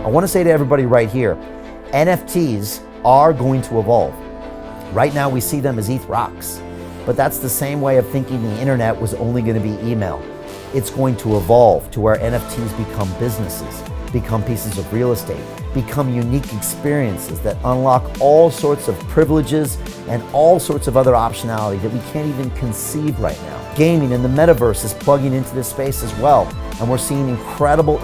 I want to say to everybody right here, NFTs are going to evolve. Right now we see them as EtherRocks, but that's the same way of thinking the internet was only going to be email. It's going to evolve to where NFTs become businesses, become pieces of real estate, become unique experiences that unlock all sorts of privileges and all sorts of other optionality that we can't even conceive right now. Gaming and the metaverse is plugging into this space as well, and we're seeing incredible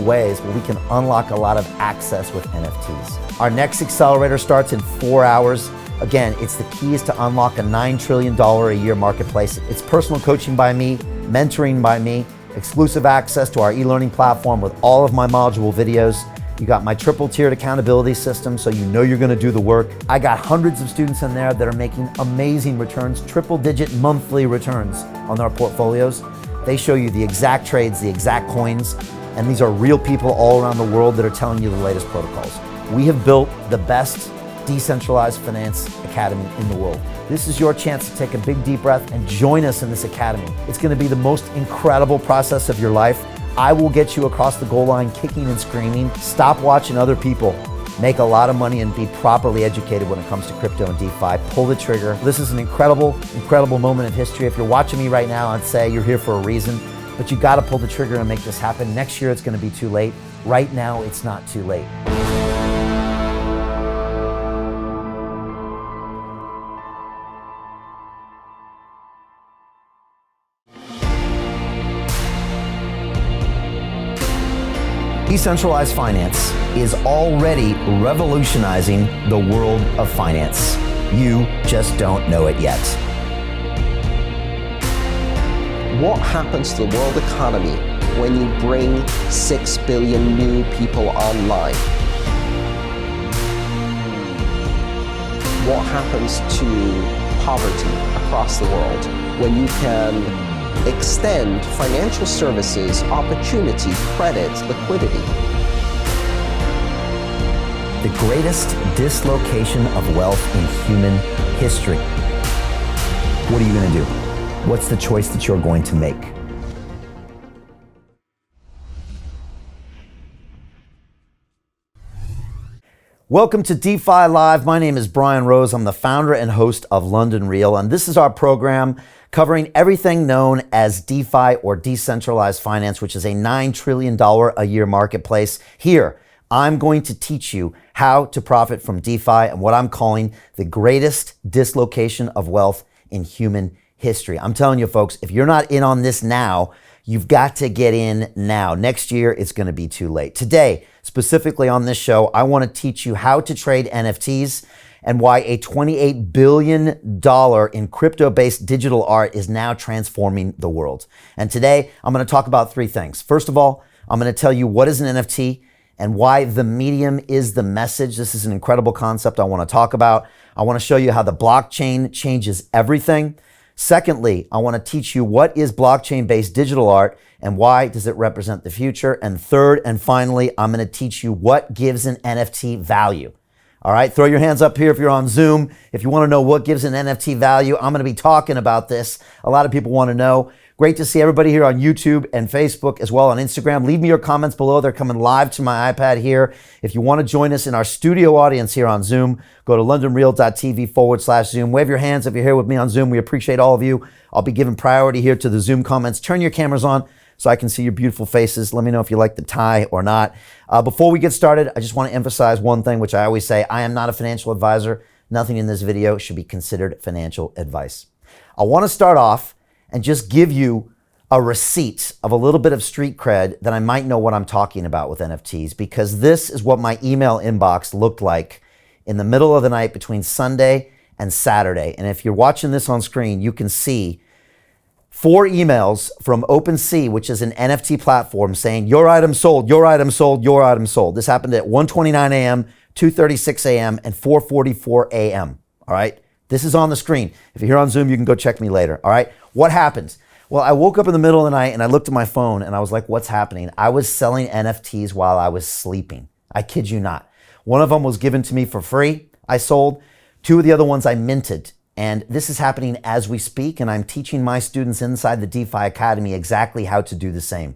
ways where we can unlock a lot of access with NFTs. Our next accelerator starts in 4 hours. Again, it's the keys to unlock a $9 trillion a year marketplace. It's personal coaching by me, mentoring by me, exclusive access to our e-learning platform with all of my module videos. You got my triple tiered accountability system, so you know you're gonna do the work. I got hundreds of students in there that are making amazing returns, triple digit monthly returns on their portfolios. They show you the exact trades, the exact coins, and these are real people all around the world that are telling you the latest protocols. We have built the best decentralized finance academy in the world. This is your chance to take a big deep breath and join us in this academy. It's going to be the most incredible process of your life. I will get you across the goal line kicking and screaming. Stop watching other people make a lot of money and be properly educated when it comes to crypto and DeFi. Pull the trigger. This is an incredible moment of history. If you're watching me right now, I'd say you're here for a reason, but you got to pull the trigger and make this happen. Next year, it's going to be too late. Right now, it's not too late. Decentralized finance is already revolutionizing the world of finance. You just don't know it yet. What happens to the world economy when you bring 6 billion new people online? What happens to poverty across the world when you can extend financial services, opportunity, credit, liquidity? The greatest dislocation of wealth in human history. What are you going to do? What's the choice that you're going to make? Welcome to DeFi Live. My name is Brian Rose. I'm the founder and host of London Real, and this is our program covering everything known as DeFi or decentralized finance, which is a $9 trillion a year marketplace. Here, I'm going to teach you how to profit from DeFi and what I'm calling the greatest dislocation of wealth in human history. I'm telling you, folks, if you're not in on this now, you've got to get in now. Next year, it's going to be too late. Today, specifically on this show, I want to teach you how to trade NFTs and why a $28 billion in crypto-based digital art is now transforming the world. And today, I'm going to talk about three things. First of all, I'm going to tell you what is an NFT and why the medium is the message. This is an incredible concept I want to talk about. I want to show you how the blockchain changes everything. Secondly, I want to teach you what is blockchain-based digital art and why does it represent the future. And third and finally, I'm going to teach you what gives an NFT value. All right, throw your hands up here if you're on Zoom. If you want to know what gives an NFT value, I'm going to be talking about this. A lot of people want to know. Great to see everybody here on YouTube and Facebook as well on Instagram. Leave me your comments below. They're coming live to my iPad here. If you want to join us in our studio audience here on Zoom, go to londonreal.tv/Zoom. Wave your hands if you're here with me on Zoom. We appreciate all of you. I'll be giving priority here to the Zoom comments. Turn your cameras on so I can see your beautiful faces. Let me know if you like the tie or not. Before we get started, I just want to emphasize one thing, which I always say, I am not a financial advisor. Nothing in this video should be considered financial advice. I want to start off and just give you a receipt of a little bit of street cred that I might know what I'm talking about with NFTs, because this is what my email inbox looked like in the middle of the night between Sunday and Saturday. And if you're watching this on screen, you can see 4 emails from OpenSea, which is an NFT platform, saying your item sold, your item sold, your item sold. This happened at 1:29 a.m., 2:36 a.m., and 4:44 a.m. All right? This is on the screen. If you're here on Zoom, you can go check me later. All right? What happens? Well, I woke up in the middle of the night and I looked at my phone and I was like, what's happening? I was selling NFTs while I was sleeping. I kid you not. One of them was given to me for free. I sold. 2 of the other ones I minted. And this is happening as we speak, and I'm teaching my students inside the DeFi Academy exactly how to do the same.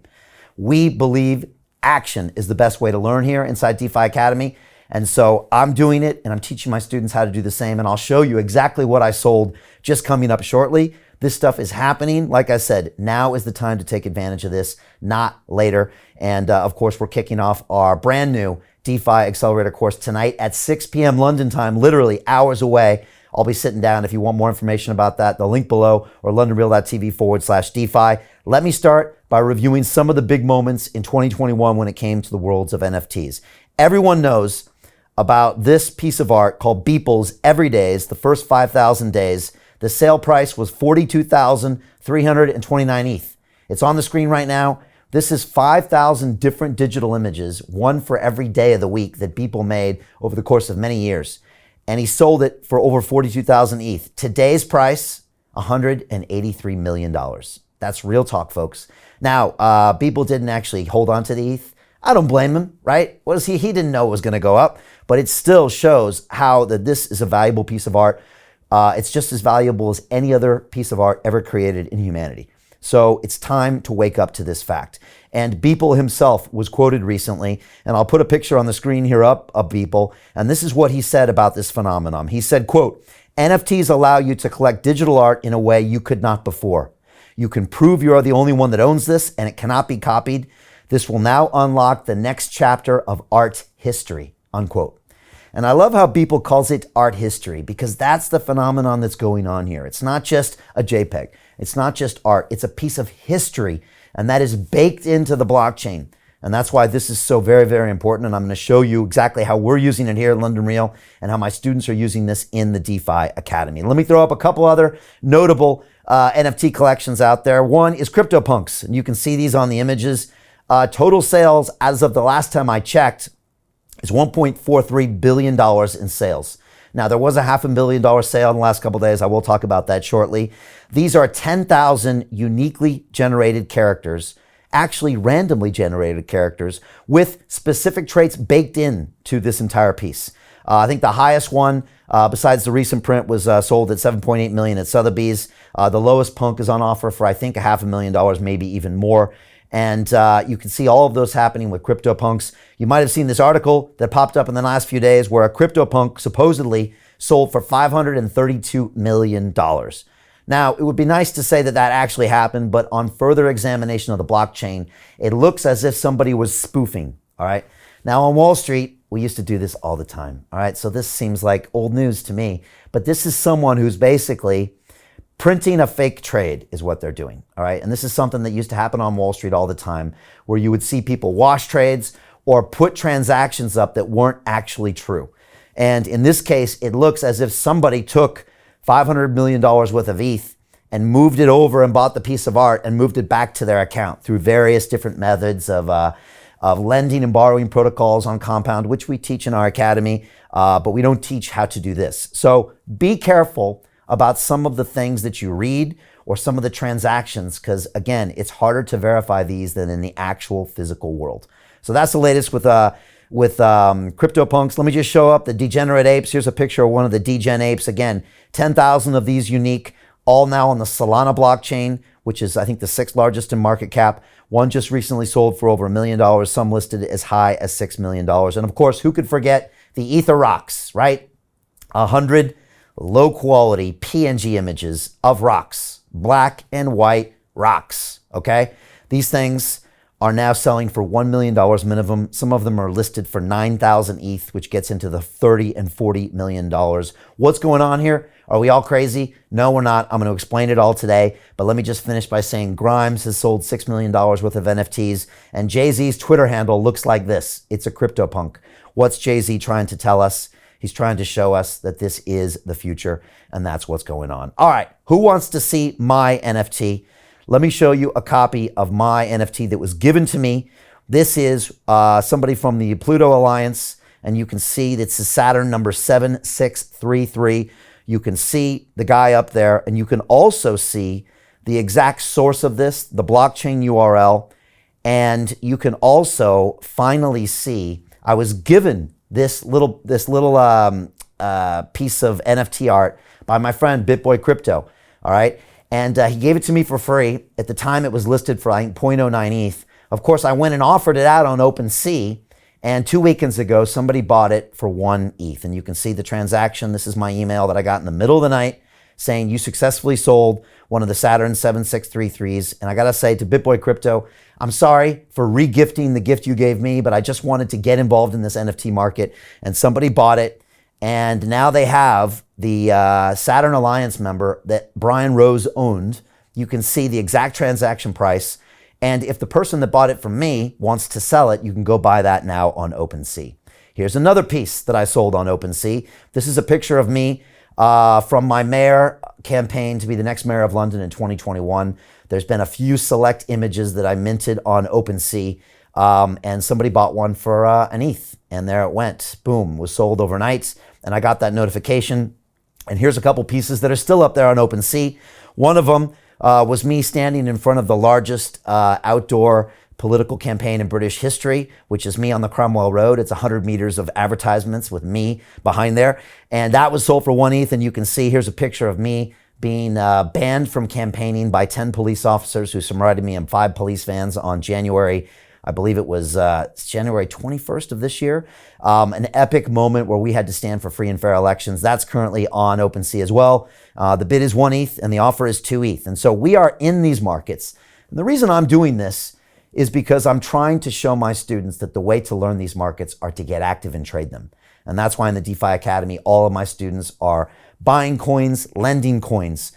We believe action is the best way to learn here inside DeFi Academy. And so I'm doing it and I'm teaching my students how to do the same. And I'll show you exactly what I sold just coming up shortly. This stuff is happening. Like I said, now is the time to take advantage of this, not later. And of course, we're kicking off our brand new DeFi Accelerator course tonight at 6 p.m. London time, literally hours away. I'll be sitting down. If you want more information about that, the link below or londonreal.tv/DeFi. Let me start by reviewing some of the big moments in 2021 when it came to the worlds of NFTs. Everyone knows about this piece of art called Beeple's Everydays, the first 5,000 days. The sale price was 42,329 ETH. It's on the screen right now. This is 5,000 different digital images, one for every day of the week that Beeple made over the course of many years. And he sold it for over 42,000 ETH. Today's price, $183 million. That's real talk, folks. Now, Beeple didn't actually hold on to the ETH. I don't blame him, right? What is he? He didn't know it was going to go up, but it still shows how that this is a valuable piece of art. It's just as valuable as any other piece of art ever created in humanity. So it's time to wake up to this fact. And Beeple himself was quoted recently, and I'll put a picture on the screen here up of Beeple, and this is what he said about this phenomenon. He said, quote, NFTs allow you to collect digital art in a way you could not before. You can prove you are the only one that owns this, and it cannot be copied. This will now unlock the next chapter of art history, unquote. And I love how Beeple calls it art history because that's the phenomenon that's going on here. It's not just a JPEG. It's not just art. It's a piece of history, and that is baked into the blockchain. And that's why this is so very, very important. And I'm going to show you exactly how we're using it here at London Real and how my students are using this in the DeFi Academy. Let me throw up a couple other notable NFT collections out there. One is Cryptopunks, and you can see these on the images. Total sales as of the last time I checked is $1.43 billion in sales. Now, there was a $500 million sale in the last couple of days. I will talk about that shortly. These are 10,000 uniquely generated characters, actually randomly generated characters with specific traits baked in to this entire piece. I think the highest one, besides the recent print, was sold at $7.8 million at Sotheby's. The lowest punk is on offer for, I think, $500,000, maybe even more. And you can see all of those happening with CryptoPunks. You might have seen this article that popped up in the last few days where a CryptoPunk supposedly sold for $532 million. Now, it would be nice to say that that actually happened, but on further examination of the blockchain, it looks as if somebody was spoofing, all right? Now, on Wall Street, we used to do this all the time, all right? So this seems like old news to me, but this is someone who's basically printing a fake trade is what they're doing, all right? And this is something that used to happen on Wall Street all the time, where you would see people wash trades or put transactions up that weren't actually true. And in this case, it looks as if somebody took $500 million worth of ETH and moved it over and bought the piece of art and moved it back to their account through various different methods of lending and borrowing protocols on Compound, which we teach in our academy, but we don't teach how to do this. So be careful about some of the things that you read or some of the transactions, because again, it's harder to verify these than in the actual physical world. So that's the latest with CryptoPunks. Let me just show up the degenerate apes. Here's a picture of one of the degen apes. Again, 10,000 of these unique, all now on the Solana blockchain, which is, I think, the 6th largest in market cap. One just recently sold for over $1 million, some listed as high as $6 million. And of course, who could forget the EtherRocks, right? 100 low quality PNG images of rocks, black and white rocks, okay? These things are now selling for $1 million minimum. Some of them are listed for 9,000 ETH, which gets into the $30 and $40 million. What's going on here? Are we all crazy? No, we're not. I'm going to explain it all today, but let me just finish by saying Grimes has sold $6 million worth of NFTs, and Jay-Z's Twitter handle looks like this. It's a CryptoPunk. What's Jay-Z trying to tell us? He's trying to show us that this is the future, and that's what's going on. All right, who wants to see my NFT? Let me show you a copy of my NFT that was given to me. This is somebody from the Pluto Alliance, and you can see that's the Saturn number 7633. You can see the guy up there, and you can also see the exact source of this, the blockchain URL, and you can also finally see I was given this little piece of NFT art by my friend BitBoy Crypto, all right? And he gave it to me for free. At the time, it was listed for, I think, 0.09 ETH. Of course, I went and offered it out on OpenSea, and 2 weekends ago, somebody bought it for 1 ETH. And you can see the transaction. This is my email that I got in the middle of the night saying you successfully sold one of the Saturn 7633s. And I got to say to BitBoy Crypto, I'm sorry for re-gifting the gift you gave me, but I just wanted to get involved in this NFT market. And somebody bought it. And now they have the Saturn Alliance member that Brian Rose owned. You can see the exact transaction price. And if the person that bought it from me wants to sell it, you can go buy that now on OpenSea. Here's another piece that I sold on OpenSea. This is a picture of me from my mayor campaign to be the next mayor of London in 2021. There's been a few select images that I minted on OpenSea, and somebody bought one for an ETH, and there it went. Boom, was sold overnight, and I got that notification. And here's a couple pieces that are still up there on OpenSea. One of them was me standing in front of the largest outdoor political campaign in British history, which is me on the Cromwell Road. It's 100 meters of advertisements with me behind there. And that was sold for 1 ETH. And you can see, here's a picture of me being banned from campaigning by 10 police officers who surrounded me in 5 police vans on January, I believe it was January 21st of this year. An epic moment where we had to stand for free and fair elections. That's currently on OpenSea as well. The bid is 1 ETH and the offer is 2 ETH. And so we are in these markets. And the reason I'm doing this is because I'm trying to show my students that the way to learn these markets are to get active and trade them. And that's why in the DeFi Academy, all of my students are buying coins, lending coins,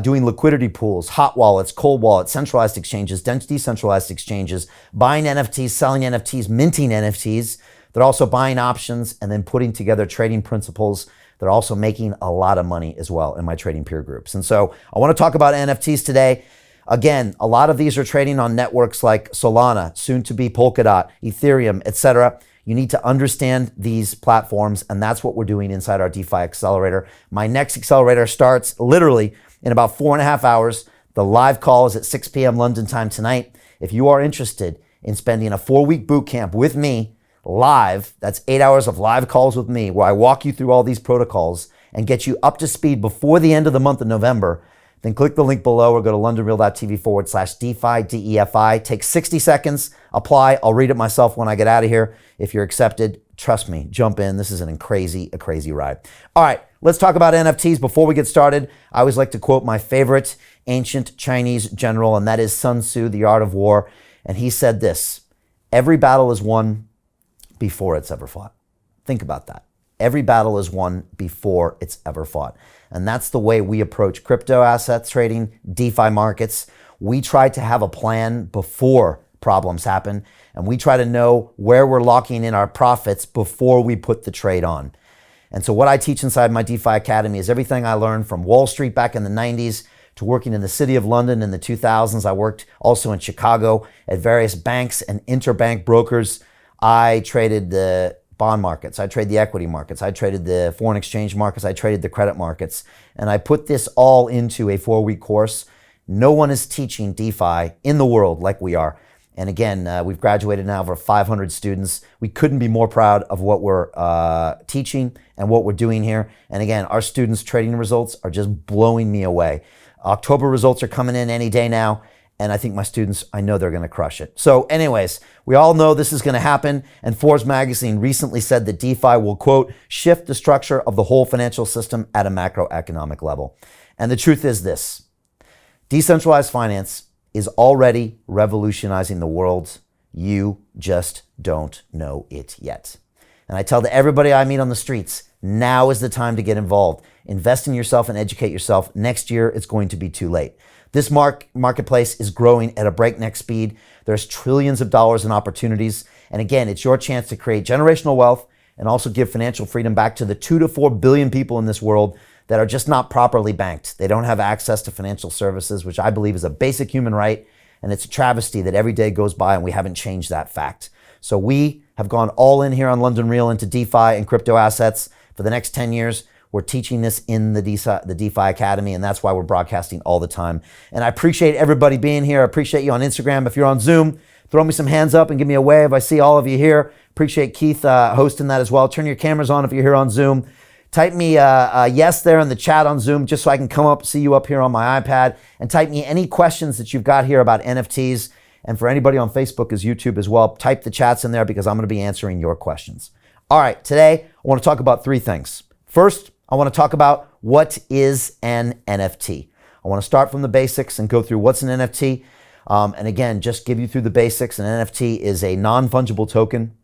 doing liquidity pools, hot wallets, cold wallets, centralized exchanges, decentralized exchanges, buying NFTs, selling NFTs, minting NFTs. They're also buying options and then putting together trading principles. They're also making a lot of money as well in my trading peer groups. And so I want to talk about NFTs today. Again, a lot of these are trading on networks like Solana, soon to be Polkadot, Ethereum, etc. You need to understand these platforms, and that's what we're doing inside our DeFi Accelerator. My next accelerator starts literally in about 4.5 hours. The live call is at 6 p.m. London time tonight. If you are interested in spending a 4-week boot camp with me live, that's 8 hours of live calls with me, where I walk you through all these protocols and get you up to speed before the end of the month of November, then click the link below or go to londonreal.tv/DeFi, DEFI. Take 60 seconds, apply. I'll read it myself when I get out of here. If you're accepted, trust me, jump in. This is a crazy ride. All right, let's talk about NFTs. Before we get started, I always like to quote my favorite ancient Chinese general, and that is Sun Tzu, The Art of War. And he said this: every battle is won before it's ever fought. Think about that. Every battle is won before it's ever fought. And that's the way we approach crypto assets trading, DeFi markets. We try to have a plan before problems happen, and we try to know where we're locking in our profits before we put the trade on. And so what I teach inside my DeFi Academy is everything I learned from Wall Street back in the 90s to working in the city of London in the 2000s. I worked also in Chicago at various banks and interbank brokers. I traded the bond markets, I traded the equity markets, I traded the foreign exchange markets, I traded the credit markets, and I put this all into a 4-week course. No one is teaching DeFi in the world like we are. And again, we've graduated now over 500 students. We couldn't be more proud of what we're teaching and what we're doing here. And again, our students' trading results are just blowing me away. October results are coming in any day now. And I think my students, I know they're going to crush it. So anyways, we all know this is going to happen. And Forbes magazine recently said that DeFi will, quote, shift the structure of the whole financial system at a macroeconomic level. And the truth is this: decentralized finance is already revolutionizing the world. You just don't know it yet. And I tell to everybody I meet on the streets, now is the time to get involved. Invest in yourself and educate yourself. Next year, it's going to be too late. This marketplace is growing at a breakneck speed. There's trillions of dollars in opportunities. And again, it's your chance to create generational wealth and also give financial freedom back to the 2 to 4 billion people in this world that are just not properly banked. They don't have access to financial services, which I believe is a basic human right. And it's a travesty that every day goes by and we haven't changed that fact. So we have gone all in here on London Real into DeFi and crypto assets for the next 10 years. We're teaching this in the DeFi Academy, and that's why we're broadcasting all the time. And I appreciate everybody being here. I appreciate you on Instagram. If you're on Zoom, throw me some hands up and give me a wave. I see all of you here. Appreciate Keith hosting that as well. Turn your cameras on if you're here on Zoom. Type me yes there in the chat on Zoom just so I can come up, see you up here on my iPad, and type me any questions that you've got here about NFTs. And for anybody on Facebook as YouTube as well, type the chats in there because I'm going to be answering your questions. All right, today I want to talk about three things. First, I want to talk about what is an NFT. I want to start from the basics and go through what's an NFT. And again, just give you through the basics. An NFT is a non-fungible token.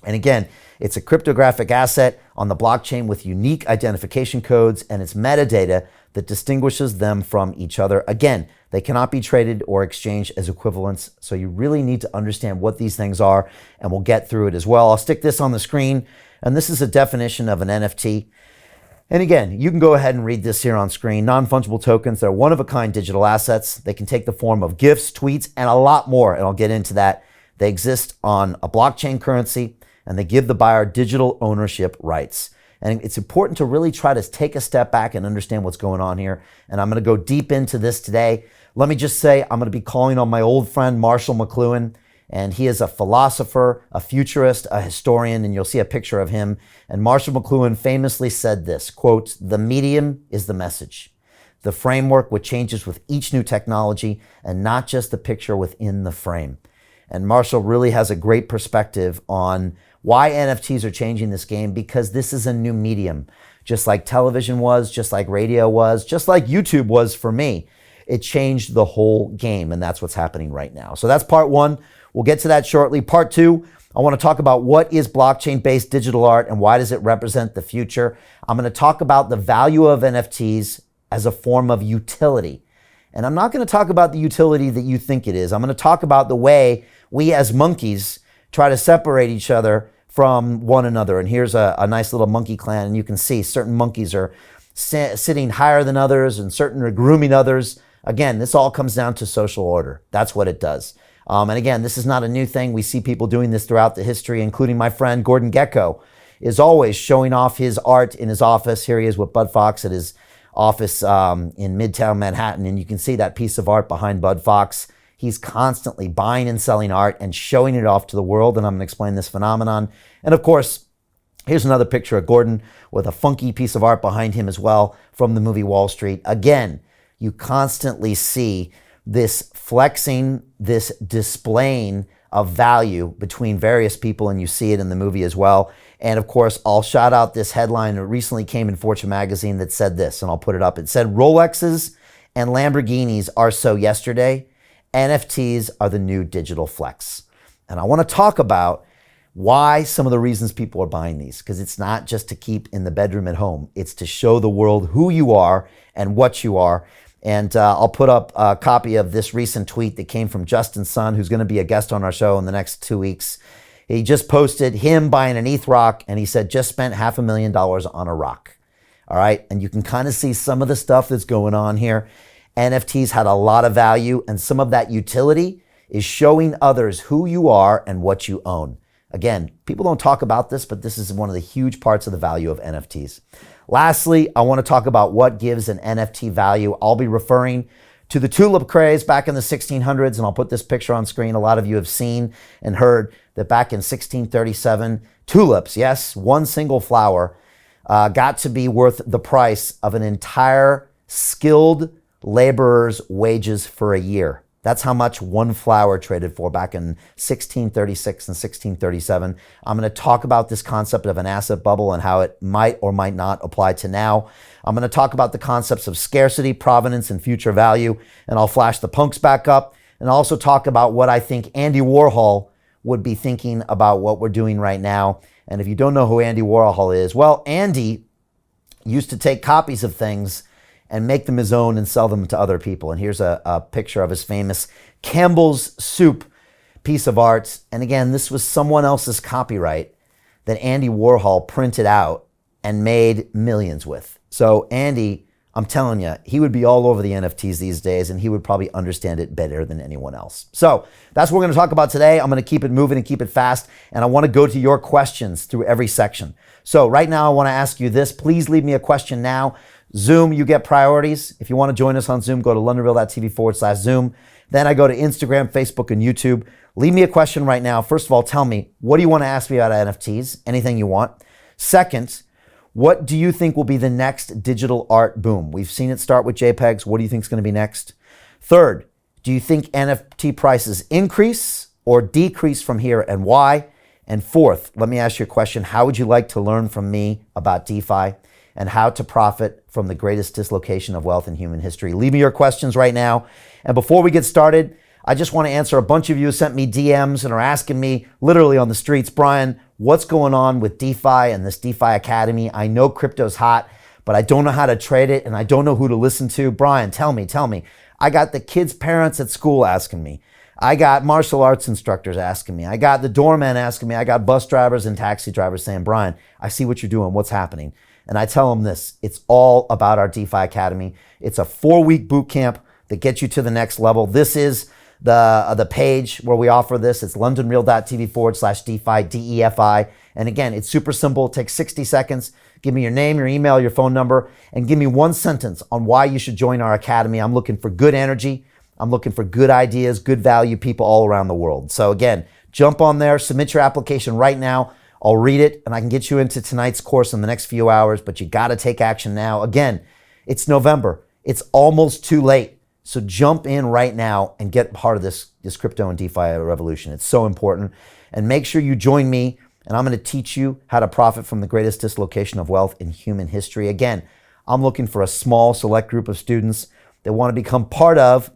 And again, it's a cryptographic asset on the blockchain with unique identification codes, and it's metadata that distinguishes them from each other. Again, they cannot be traded or exchanged as equivalents, so you really need to understand what these things are, and we'll get through it as well. I'll stick this on the screen, and this is a definition of an NFT. And again, you can go ahead and read this here on screen. Non-fungible tokens, they're one-of-a-kind digital assets. They can take the form of GIFs, tweets, and a lot more, and I'll get into that. They exist on a blockchain currency, and they give the buyer digital ownership rights. And it's important to really try to take a step back and understand what's going on here. And I'm going to go deep into this today. Let me just say, I'm going to be calling on my old friend, Marshall McLuhan. And he is a philosopher, a futurist, a historian, and you'll see a picture of him. And Marshall McLuhan famously said this, quote, "The medium is the message, the framework which changes with each new technology, and not just the picture within the frame." And Marshall really has a great perspective on why NFTs are changing this game, because this is a new medium. Just like television was, just like radio was, just like YouTube was for me. It changed the whole game, and that's what's happening right now. So that's part one. We'll get to that shortly. Part two, I want to talk about what is blockchain-based digital art and why does it represent the future. I'm going to talk about the value of NFTs as a form of utility. And I'm not going to talk about the utility that you think it is. I'm going to talk about the way we as monkeys try to separate each other from one another. And here's a nice little monkey clan, and you can see certain monkeys are sitting higher than others and certain are grooming others. Again, this all comes down to social order. That's what it does. And again, this is not a new thing. We see people doing this throughout the history, including my friend Gordon Gekko is always showing off his art in his office. Here he is with Bud Fox at his office in Midtown Manhattan, and you can see that piece of art behind Bud Fox. He's constantly buying and selling art and showing it off to the world, and I'm going to explain this phenomenon. And of course, here's another picture of Gordon with a funky piece of art behind him as well from the movie Wall Street. Again, you constantly see this flexing, this displaying of value between various people, and you see it in the movie as well. And of course, I'll shout out this headline that recently came in Fortune magazine that said this, and I'll put it up. It said, "Rolexes and Lamborghinis are so yesterday. NFTs are the new digital flex." And I want to talk about why some of the reasons people are buying these, because it's not just to keep in the bedroom at home. It's to show the world who you are and what you are. And I'll put up a copy of this recent tweet that came from Justin Sun, who's going to be a guest on our show in the next 2 weeks. He just posted him buying an ETH rock, and he said, just spent $500,000 on a rock. All right. And you can kind of see some of the stuff that's going on here. NFTs had a lot of value, and some of that utility is showing others who you are and what you own. Again, people don't talk about this, but this is one of the huge parts of the value of NFTs. Lastly, I want to talk about what gives an NFT value. I'll be referring to the tulip craze back in the 1600s, and I'll put this picture on screen. A lot of you have seen and heard that back in 1637, tulips, yes, one single flower, got to be worth the price of an entire skilled laborer's wages for a year. That's how much one flower traded for back in 1636 and 1637. I'm going to talk about this concept of an asset bubble and how it might or might not apply to now. I'm going to talk about the concepts of scarcity, provenance, and future value, and I'll flash the punks back up, and also talk about what I think Andy Warhol would be thinking about what we're doing right now. And if you don't know who Andy Warhol is, well, Andy used to take copies of things and make them his own and sell them to other people. And here's a picture of his famous Campbell's Soup piece of art. And again, this was someone else's copyright that Andy Warhol printed out and made millions with. So Andy, I'm telling you, he would be all over the NFTs these days, and he would probably understand it better than anyone else. So that's what we're going to talk about today. I'm going to keep it moving and keep it fast, and I want to go to your questions through every section. So right now, I want to ask you this. Please leave me a question now. Zoom, you get priorities. If you want to join us on Zoom, go to londonreal.tv/Zoom. Then I go to Instagram, Facebook, and YouTube. Leave me a question right now. First of all, tell me, what do you want to ask me about NFTs? Anything you want. Second, what do you think will be the next digital art boom? We've seen it start with JPEGs. What do you think is going to be next? Third, Do you think NFT prices increase or decrease from here, and why? And fourth, let me ask you a question. How would you like to learn from me about DeFi and how to profit from the greatest dislocation of wealth in human history? Leave me your questions right now. And before we get started, I just want to answer a bunch of you who sent me DMs and are asking me literally on the streets, Brian, what's going on with DeFi and this DeFi Academy? I know crypto's hot, but I don't know how to trade it and I don't know who to listen to. Brian, tell me. I got the kids' parents at school asking me. I got martial arts instructors asking me. I got the doorman asking me. I got bus drivers and taxi drivers saying, Brian, I see what you're doing. What's happening? And I tell them this, it's all about our DeFi Academy. It's a 4-week boot camp that gets you to the next level. This is the page where we offer this. It's londonreal.tv/DeFi, DEFI. And again, it's super simple. It takes 60 seconds. Give me your name, your email, your phone number, and give me one sentence on why you should join our academy. I'm looking for good energy. I'm looking for good ideas, good value people all around the world. So again, jump on there, submit your application right now. I'll read it and I can get you into tonight's course in the next few hours, but you got to take action now. Again, it's November. It's almost too late. So jump in right now and get part of this crypto and DeFi revolution. It's so important. And make sure you join me, and I'm going to teach you how to profit from the greatest dislocation of wealth in human history. Again, I'm looking for a small select group of students that want to become part of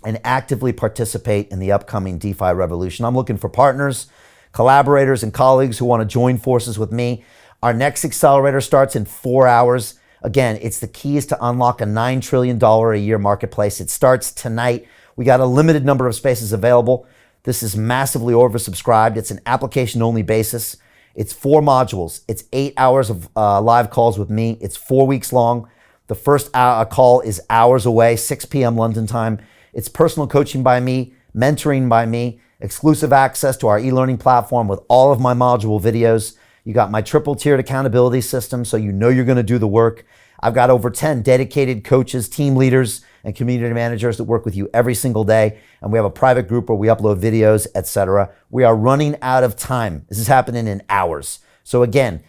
and actively participate in the upcoming DeFi revolution. I'm looking for partners, collaborators, and colleagues who want to join forces with me. Our next accelerator starts in 4 hours. Again, it's the keys to unlock a $9 trillion a year marketplace. It starts tonight. We got a limited number of spaces available. This is massively oversubscribed. It's an application-only basis. It's 4 modules. It's 8 hours of live calls with me. It's 4 weeks long. The first call is hours away, 6 p.m. London time. It's personal coaching by me, mentoring by me, exclusive access to our e-learning platform with all of my module videos. You got my triple-tiered accountability system, so you know you're going to do the work. I've got over 10 dedicated coaches, team leaders, and community managers that work with you every single day. And we have a private group where we upload videos, etc. We are running out of time. This is happening in hours. So again,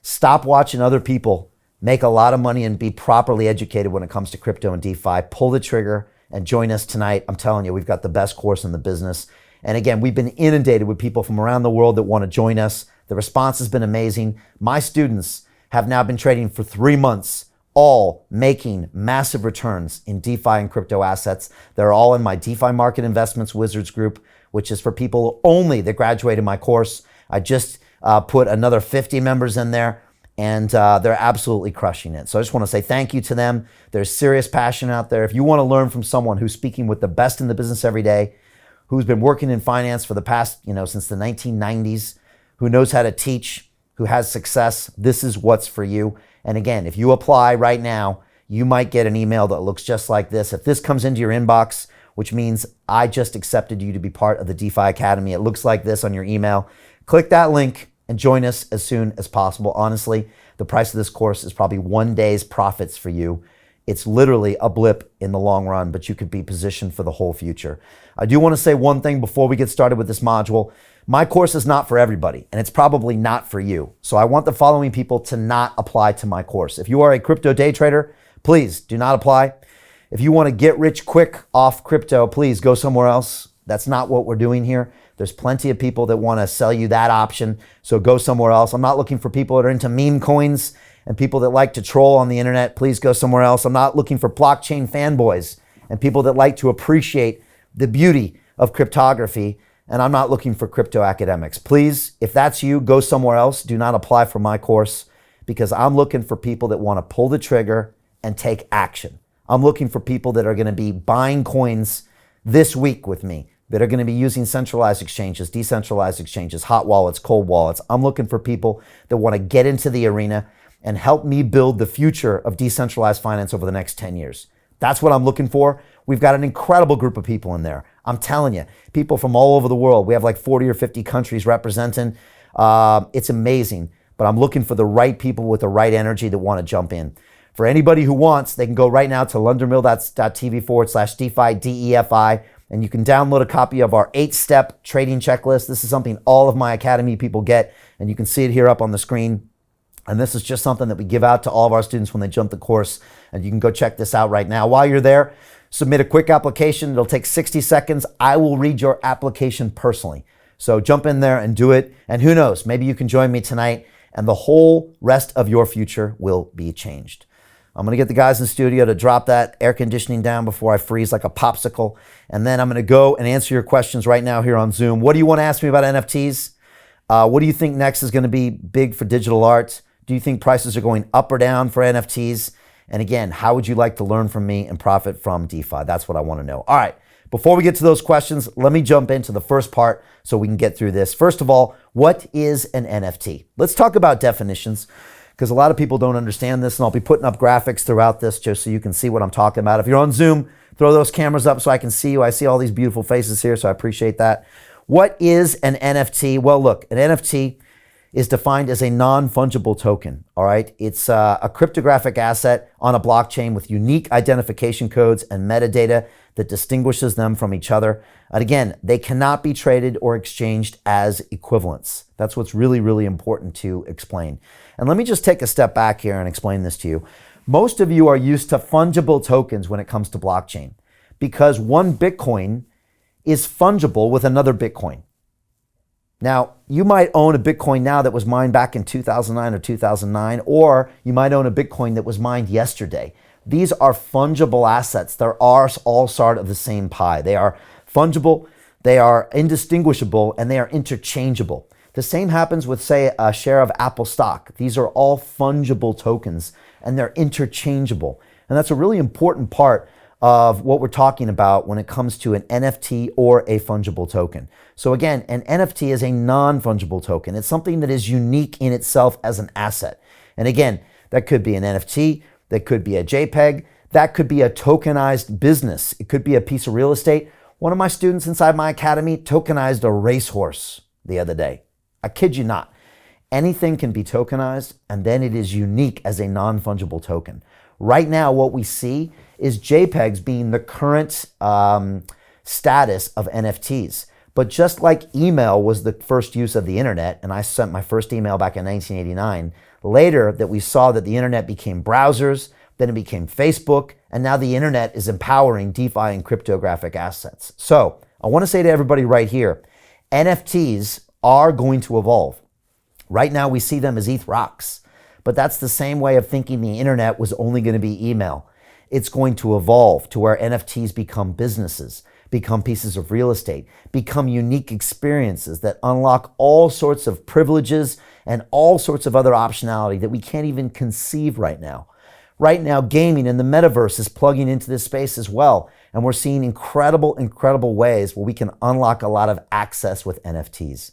stop watching other people make a lot of money and be properly educated when it comes to crypto and DeFi. Pull the trigger and join us tonight. I'm telling you, we've got the best course in the business. And again, we've been inundated with people from around the world that want to join us. The response has been amazing. My students have now been trading for 3 months, all making massive returns in DeFi and crypto assets. They're all in my DeFi Market Investments Wizards group, which is for people only that graduated my course. I just put another 50 members in there, and they're absolutely crushing it. So I just want to say thank you to them. There's serious passion out there. If you want to learn from someone who's speaking with the best in the business every day, who's been working in finance for the past, since the 1990s, who knows how to teach, who has success, this is what's for you. And again, if you apply right now, you might get an email that looks just like this. If this comes into your inbox, which means I just accepted you to be part of the DeFi Academy, it looks like this on your email. Click that link and join us as soon as possible. Honestly, the price of this course is probably 1 day's profits for you. It's literally a blip in the long run, but you could be positioned for the whole future. I do want to say one thing before we get started with this module. My course is not for everybody, and it's probably not for you. So I want the following people to not apply to my course. If you are a crypto day trader, please do not apply. If you want to get rich quick off crypto, please go somewhere else. That's not what we're doing here. There's plenty of people that want to sell you that option, so go somewhere else. I'm not looking for people that are into meme coins and people that like to troll on the internet. Please go somewhere else. I'm not looking for blockchain fanboys and people that like to appreciate the beauty of cryptography. And I'm not looking for crypto academics. Please, if that's you, go somewhere else. Do not apply for my course, because I'm looking for people that want to pull the trigger and take action. I'm looking for people that are going to be buying coins this week with me, that are going to be using centralized exchanges, decentralized exchanges, hot wallets, cold wallets. I'm looking for people that want to get into the arena and help me build the future of decentralized finance over the next 10 years. That's what I'm looking for. We've got an incredible group of people in there. I'm telling you, people from all over the world. We have like 40 or 50 countries representing. It's amazing, but I'm looking for the right people with the right energy that want to jump in. For anybody who wants, they can go right now to londonreal.tv/DeFi, DEFI, and you can download a copy of our 8-step trading checklist. This is something all of my Academy people get, and you can see it here up on the screen. And this is just something that we give out to all of our students when they jump the course, and you can go check this out right now. While you're there, submit a quick application. It'll take 60 seconds. I will read your application personally. So jump in there and do it. And who knows, maybe you can join me tonight and the whole rest of your future will be changed. I'm going to get the guys in the studio to drop that air conditioning down before I freeze like a popsicle. And then I'm going to go and answer your questions right now here on Zoom. What do you want to ask me about NFTs? What do you think next is going to be big for digital art? Do you think prices are going up or down for NFTs? And again, how would you like to learn from me and profit from DeFi? That's what I want to know. All right, before we get to those questions, let me jump into the first part so we can get through this. First of all, what is an NFT? Let's talk about definitions, because a lot of people don't understand this, and I'll be putting up graphics throughout this just so you can see what I'm talking about. If you're on Zoom, throw those cameras up so I can see you. I see all these beautiful faces here, so I appreciate that. What is an NFT? Well, look, an NFT is defined as a non-fungible token, all right? It's a cryptographic asset on a blockchain with unique identification codes and metadata that distinguishes them from each other. And again, they cannot be traded or exchanged as equivalents. That's what's really, really important to explain. And let me just take a step back here and explain this to you. Most of you are used to fungible tokens when it comes to blockchain because one Bitcoin is fungible with another Bitcoin. Now, you might own a Bitcoin now that was mined back in 2009 or 2009, or you might own a Bitcoin that was mined yesterday. These are fungible assets. They're all sort of the same pie. They are fungible, they are indistinguishable, and they are interchangeable. The same happens with, say, a share of Apple stock. These are all fungible tokens, and they're interchangeable. And that's a really important part of what we're talking about when it comes to an NFT or a fungible token. So again, an NFT is a non-fungible token. It's something that is unique in itself as an asset. And again, that could be an NFT, that could be a JPEG, that could be a tokenized business. It could be a piece of real estate. One of my students inside my academy tokenized a racehorse the other day. I kid you not. Anything can be tokenized, and then it is unique as a non-fungible token. Right now, what we see is JPEGs being the current status of NFTs. But just like email was the first use of the internet, and I sent my first email back in 1989, later that we saw that the internet became browsers, then it became Facebook, and now the internet is empowering DeFi and cryptographic assets. So I want to say to everybody right here, NFTs are going to evolve. Right now we see them as EtherRocks, but that's the same way of thinking the internet was only going to be email. It's going to evolve to where NFTs become businesses, become pieces of real estate, become unique experiences that unlock all sorts of privileges and all sorts of other optionality that we can't even conceive right now. Right now, gaming and the metaverse is plugging into this space as well. And we're seeing incredible, incredible ways where we can unlock a lot of access with NFTs.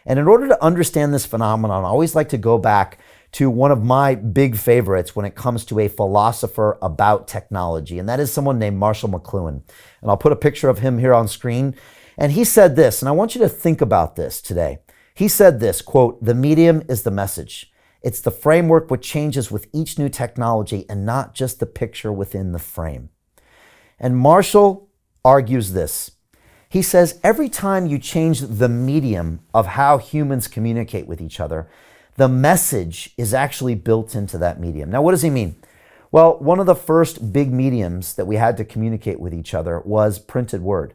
And in order to understand this phenomenon, I always like to go back to one of my big favorites when it comes to a philosopher about technology, and that is someone named Marshall McLuhan. And I'll put a picture of him here on screen. And he said this, and I want you to think about this today. He said this, quote, "The medium is the message. It's the framework which changes with each new technology and not just the picture within the frame." And Marshall argues this. He says, every time you change the medium of how humans communicate with each other, the message is actually built into that medium. Now, what does he mean? Well, one of the first big mediums that we had to communicate with each other was printed word.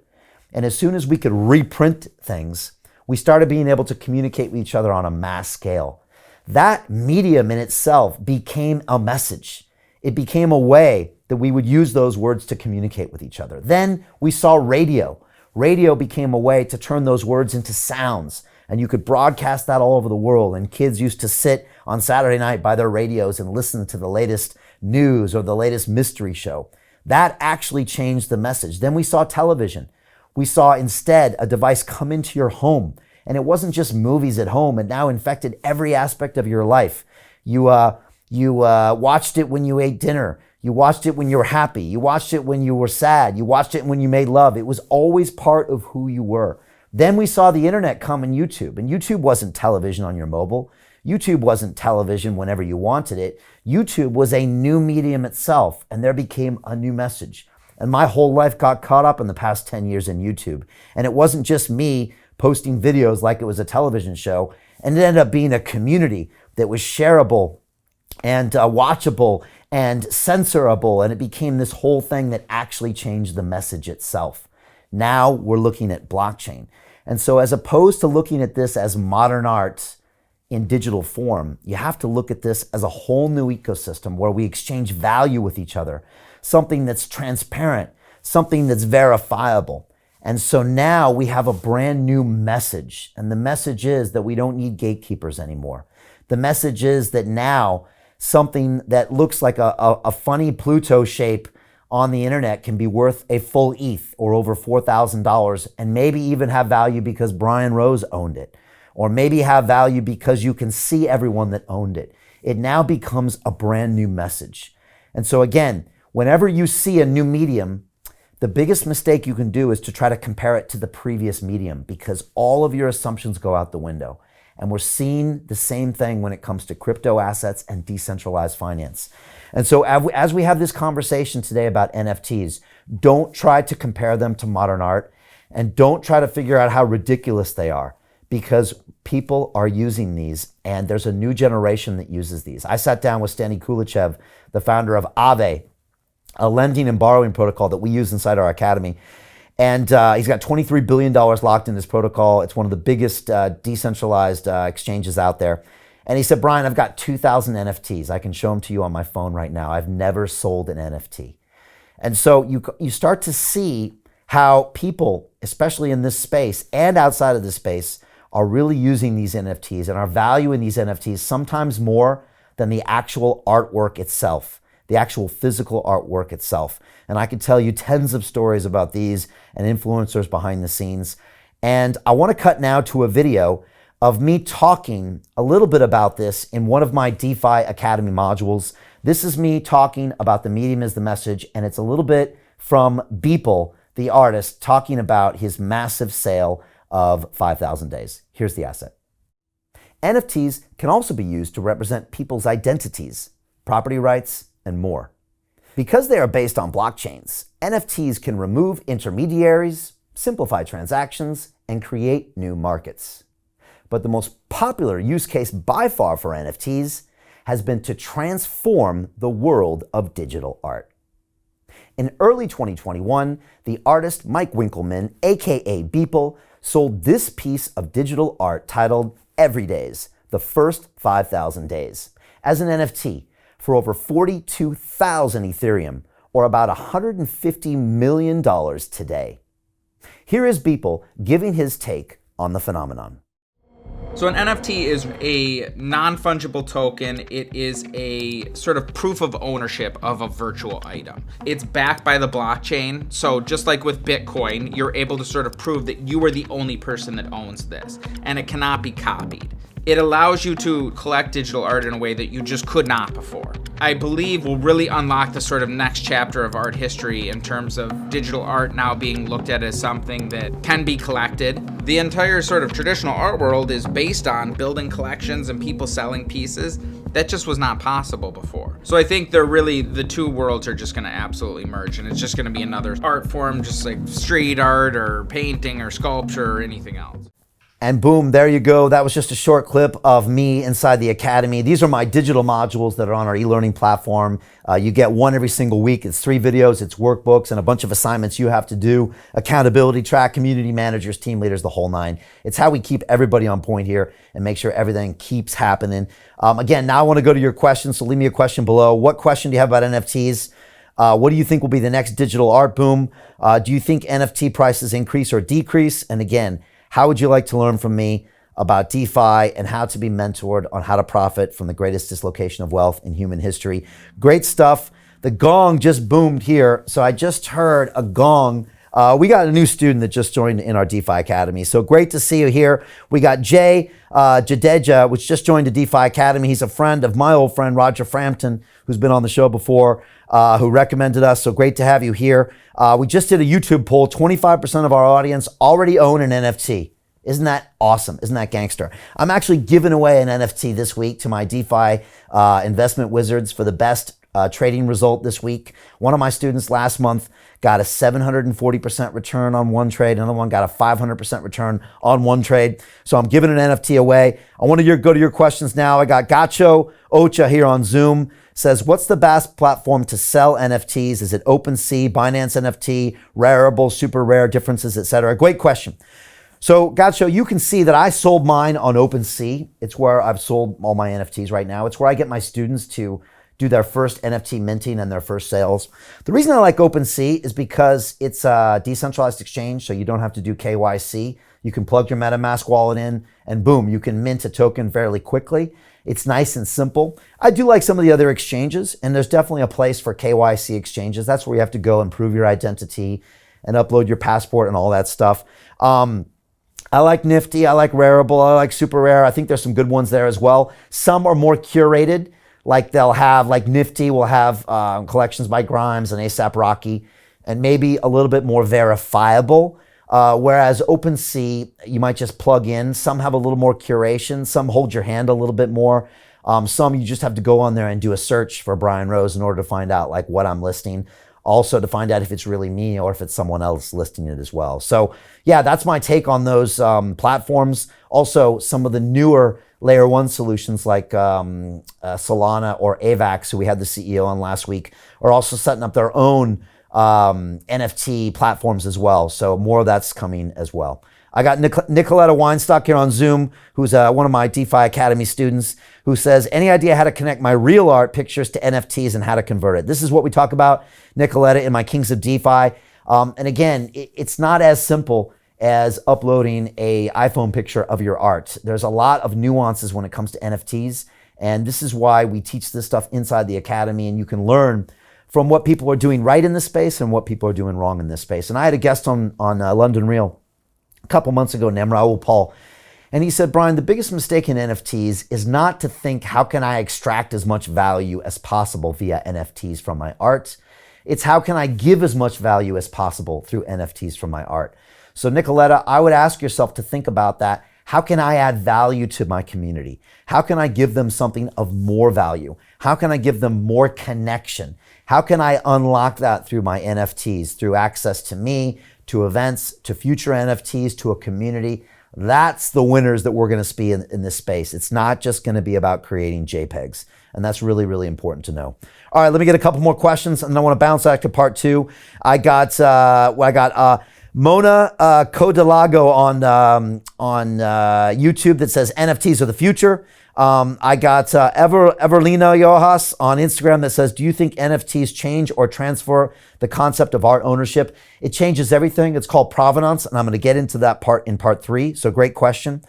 And as soon as we could reprint things, we started being able to communicate with each other on a mass scale. That medium in itself became a message. It became a way that we would use those words to communicate with each other. Then we saw radio. Radio became a way to turn those words into sounds, and you could broadcast that all over the world. And kids used to sit on Saturday night by their radios and listen to the latest news or the latest mystery show. That actually changed the message. Then we saw television. We saw instead a device come into your home, and it wasn't just movies at home. It now infected every aspect of your life. You watched it when you ate dinner. You watched it when you were happy. You watched it when you were sad. You watched it when you made love. It was always part of who you were. Then we saw the internet come in YouTube, and YouTube wasn't television on your mobile. YouTube wasn't television whenever you wanted it. YouTube was a new medium itself, and there became a new message. And my whole life got caught up in the past 10 years in YouTube. And it wasn't just me posting videos like it was a television show. And it ended up being a community that was shareable and watchable and censorable, and it became this whole thing that actually changed the message itself. Now we're looking at blockchain. And so as opposed to looking at this as modern art in digital form, you have to look at this as a whole new ecosystem where we exchange value with each other, something that's transparent, something that's verifiable. And so now we have a brand new message. And the message is that we don't need gatekeepers anymore. The message is that now something that looks like a funny Pluto shape on the internet can be worth a full ETH or over $4,000 and maybe even have value because Brian Rose owned it, or maybe have value because you can see everyone that owned it. It now becomes a brand new message. And so again, whenever you see a new medium, the biggest mistake you can do is to try to compare it to the previous medium, because all of your assumptions go out the window. And we're seeing the same thing when it comes to crypto assets and decentralized finance. And so as we have this conversation today about NFTs, don't try to compare them to modern art, and don't try to figure out how ridiculous they are, because people are using these and there's a new generation that uses these. I sat down with Stani Kulichev, the founder of Aave, a lending and borrowing protocol that we use inside our academy. And he's got $23 billion locked in this protocol. It's one of the biggest decentralized exchanges out there. And he said, Brian, I've got 2,000 NFTs. I can show them to you on my phone right now. I've never sold an NFT. And so you start to see how people, especially in this space and outside of this space, are really using these NFTs and are valuing these NFTs sometimes more than the actual artwork itself, the actual physical artwork itself. And I could tell you tens of stories about these and influencers behind the scenes. And I want to cut now to a video of me talking a little bit about this in one of my DeFi Academy modules. This is me talking about the medium as the message, and it's a little bit from Beeple, the artist, talking about his massive sale of 5,000 days. Here's the asset. NFTs can also be used to represent people's identities, property rights, and more. Because they are based on blockchains, NFTs can remove intermediaries, simplify transactions, and create new markets. But the most popular use case by far for NFTs has been to transform the world of digital art. In early 2021, the artist Mike Winkelmann, aka Beeple, sold this piece of digital art titled Everydays, the first 5,000 days, as an NFT for over 42,000 Ethereum, or about $150 million today. Here is Beeple giving his take on the phenomenon. So an NFT is a non-fungible token. It is a sort of proof of ownership of a virtual item. It's backed by the blockchain. So just like with Bitcoin, you're able to sort of prove that you are the only person that owns this, and it cannot be copied. It allows you to collect digital art in a way that you just could not before. I believe will really unlock the sort of next chapter of art history in terms of digital art now being looked at as something that can be collected. The entire sort of traditional art world is based on building collections and people selling pieces. That just was not possible before. So I think the two worlds are just gonna absolutely merge, and it's just gonna be another art form, just like street art or painting or sculpture or anything else. And boom, there you go. That was just a short clip of me inside the Academy. These are my digital modules that are on our e-learning platform. You get one every single week. It's 3 videos, it's workbooks, and a bunch of assignments you have to do. Accountability track, community managers, team leaders, the whole nine. It's how we keep everybody on point here and make sure everything keeps happening. Again, now I want to go to your questions, so leave me a question below. What question do you have about NFTs? What do you think will be the next digital art boom? Do you think NFT prices increase or decrease? And again, how would you like to learn from me about DeFi and how to be mentored on how to profit from the greatest dislocation of wealth in human history? Great stuff. The gong just boomed here. So I just heard a gong. We got a new student that just joined in our DeFi Academy. So great to see you here. We got Jay Jadeja, which just joined the DeFi Academy. He's a friend of my old friend, Roger Frampton, who's been on the show before, who recommended us. So great to have you here. We just did a YouTube poll. 25% of our audience already own an NFT. Isn't that awesome? Isn't that gangster? I'm actually giving away an NFT this week to my DeFi investment wizards for the best trading result this week. One of my students last month got a 740% return on one trade. Another one got a 500% return on one trade. So I'm giving an NFT away. I want to go to your questions now. I got Gacho Ocha here on Zoom. Says, what's the best platform to sell NFTs? Is it OpenSea, Binance NFT, Rarible, super rare, differences, etc.? Great question. So, Gacho, you can see that I sold mine on OpenSea. It's where I've sold all my NFTs right now. It's where I get my students to do their first NFT minting and their first sales. The reason I like OpenSea is because it's a decentralized exchange, so you don't have to do KYC. You can plug your MetaMask wallet in, and boom, you can mint a token fairly quickly. It's nice and simple. I do like some of the other exchanges, and there's definitely a place for KYC exchanges. That's where you have to go and prove your identity and upload your passport and all that stuff. I like Nifty, I like Rarible, I like Super Rare. I think there's some good ones there as well. Some are more curated, like they'll have, like Nifty will have collections by Grimes and ASAP Rocky, and maybe a little bit more verifiable. Whereas OpenSea, you might just plug in. Some have a little more curation. Some hold your hand a little bit more. Some you just have to go on there and do a search for Brian Rose in order to find out like what I'm listing. Also to find out if it's really me or if it's someone else listing it as well. So yeah, that's my take on those platforms. Also, some of the newer layer one solutions like Solana or AVAX, who we had the CEO on last week, are also setting up their own NFT platforms as well. So more of that's coming as well. I got Nicoletta Weinstock here on Zoom, who's one of my DeFi Academy students, who says, any idea how to connect my real art pictures to NFTs and how to convert it? This is what we talk about, Nicoletta, in my Kings of DeFi. And again, it's not as simple as uploading a iPhone picture of your art. There's a lot of nuances when it comes to NFTs. And this is why we teach this stuff inside the Academy, and you can learn from what people are doing right in this space and what people are doing wrong in this space. And I had a guest on London Real a couple months ago named Raul Paul. And he said, Brian, the biggest mistake in NFTs is not to think, how can I extract as much value as possible via NFTs from my art? It's how can I give as much value as possible through NFTs from my art? So Nicoletta, I would ask yourself to think about that. How can I add value to my community? How can I give them something of more value? How can I give them more connection? How can I unlock that through my NFTs, through access to me, to events, to future NFTs, to a community? That's the winners that we're going to see in this space. It's not just going to be about creating JPEGs. And that's really, really important to know. All right, let me get a couple more questions, and then I want to bounce back to part two. I got Mona Codelago on YouTube that says NFTs are the future. I got Everlina Yohas on Instagram that says, do you think NFTs change or transfer the concept of art ownership? It changes everything. It's called Provenance, and I'm going to get into that part in part three. So great question.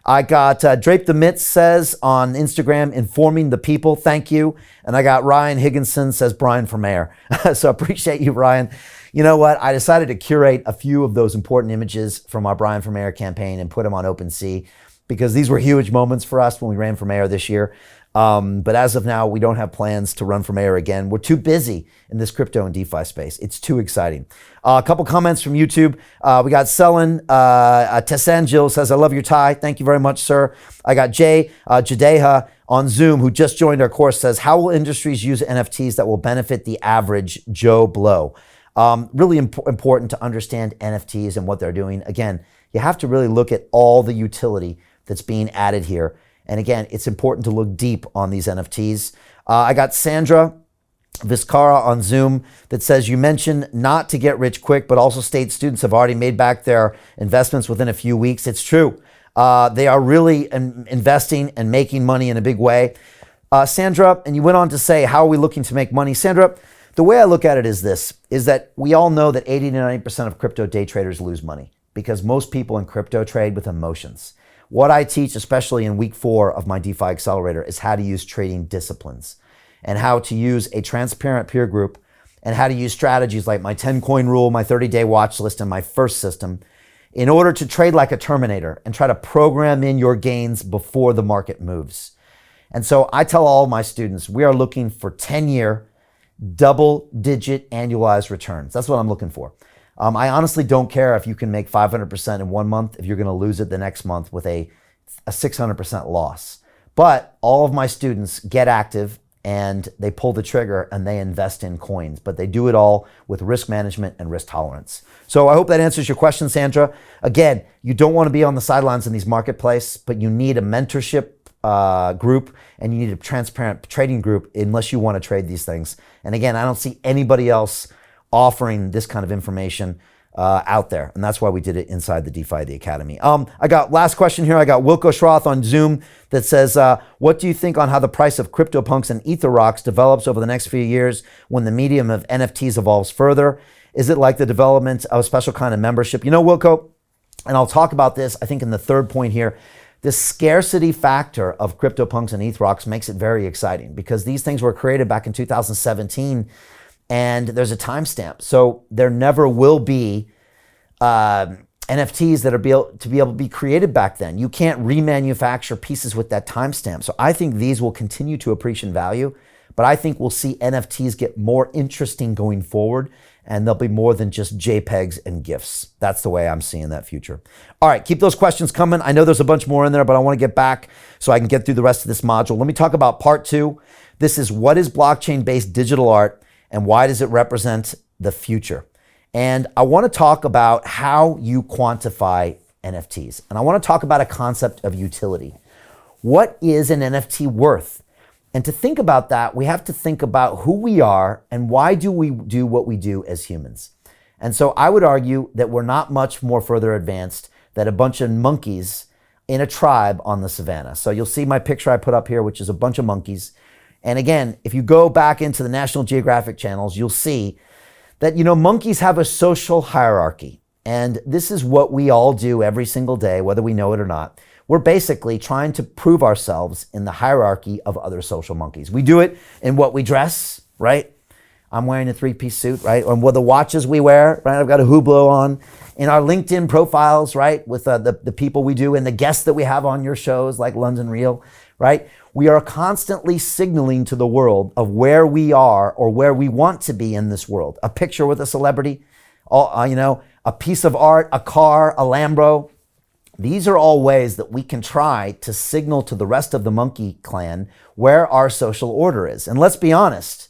I got Drape the Mitz says on Instagram, informing the people, thank you. And I got Ryan Higginson says, Brian for mayor. So appreciate you, Ryan. You know what? I decided to curate a few of those important images from our Brian for Mayor campaign and put them on OpenSea, because these were huge moments for us when we ran for mayor this year. But as of now, we don't have plans to run for mayor again. We're too busy in this crypto and DeFi space. It's too exciting. A couple comments from YouTube. We got Selin Tessangil says, I love your tie. Thank you very much, sir. I got Jay Jadeha on Zoom, who just joined our course, says, how will industries use NFTs that will benefit the average Joe Blow? Really important to understand NFTs and what they're doing. Again, you have to really look at all the utility that's being added here. And again, it's important to look deep on these NFTs. I got Sandra Viscara on Zoom that says, you mentioned not to get rich quick, but also state students have already made back their investments within a few weeks. It's true. They are really investing and making money in a big way. Sandra, and you went on to say, how are we looking to make money? Sandra, the way I look at it is this, is that we all know that 80 to 90% of crypto day traders lose money because most people in crypto trade with emotions. What I teach, especially in week 4 of my DeFi Accelerator, is how to use trading disciplines and how to use a transparent peer group and how to use strategies like my 10 coin rule, my 30-day watch list, and my first system in order to trade like a Terminator and try to program in your gains before the market moves. And so I tell all my students, we are looking for 10-year double-digit annualized returns. That's what I'm looking for. I honestly don't care if you can make 500% in 1 month if you're going to lose it the next month with a 600% loss. But all of my students get active and they pull the trigger and they invest in coins, but they do it all with risk management and risk tolerance. So I hope that answers your question, Sandra. Again, you don't want to be on the sidelines in these marketplaces, but you need a mentorship group, and you need a transparent trading group unless you want to trade these things. And again, I don't see anybody else offering this kind of information out there. And that's why we did it inside the DeFi Academy. I got last question here. I got Wilco Schroth on Zoom that says, what do you think on how the price of Cryptopunks and EtherRocks develops over the next few years when the medium of NFTs evolves further? Is it like the development of a special kind of membership? You know, Wilco, and I'll talk about this, I think, in the third point here. The scarcity factor of CryptoPunks and EtherRocks makes it very exciting because these things were created back in 2017 and there's a timestamp. So there never will be NFTs that are able to be created back then. You can't remanufacture pieces with that timestamp. So I think these will continue to appreciate in value, but I think we'll see NFTs get more interesting going forward, and they'll be more than just JPEGs and GIFs. That's the way I'm seeing that future. All right, keep those questions coming. I know there's a bunch more in there, but I want to get back so I can get through the rest of this module. Let me talk about part 2. This is what is blockchain-based digital art and why does it represent the future? And I want to talk about how you quantify NFTs. And I want to talk about a concept of utility. What is an NFT worth? And to think about that, we have to think about who we are and why do we do what we do as humans. And so I would argue that we're not much more further advanced than a bunch of monkeys in a tribe on the savannah. So you'll see my picture I put up here, which is a bunch of monkeys. And again, if you go back into the National Geographic channels, you'll see that, you know, monkeys have a social hierarchy. And this is what we all do every single day, whether we know it or not. We're basically trying to prove ourselves in the hierarchy of other social monkeys. We do it in what we dress, right? I'm wearing a 3-piece suit, right? And what the watches we wear, right? I've got a Hublot on. In our LinkedIn profiles, right? With the people we do and the guests that we have on your shows like London Real, right? We are constantly signaling to the world of where we are or where we want to be in this world. A picture with a celebrity, a piece of art, a car, a Lambro. These are all ways that we can try to signal to the rest of the monkey clan where our social order is. And let's be honest,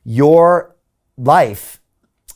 your life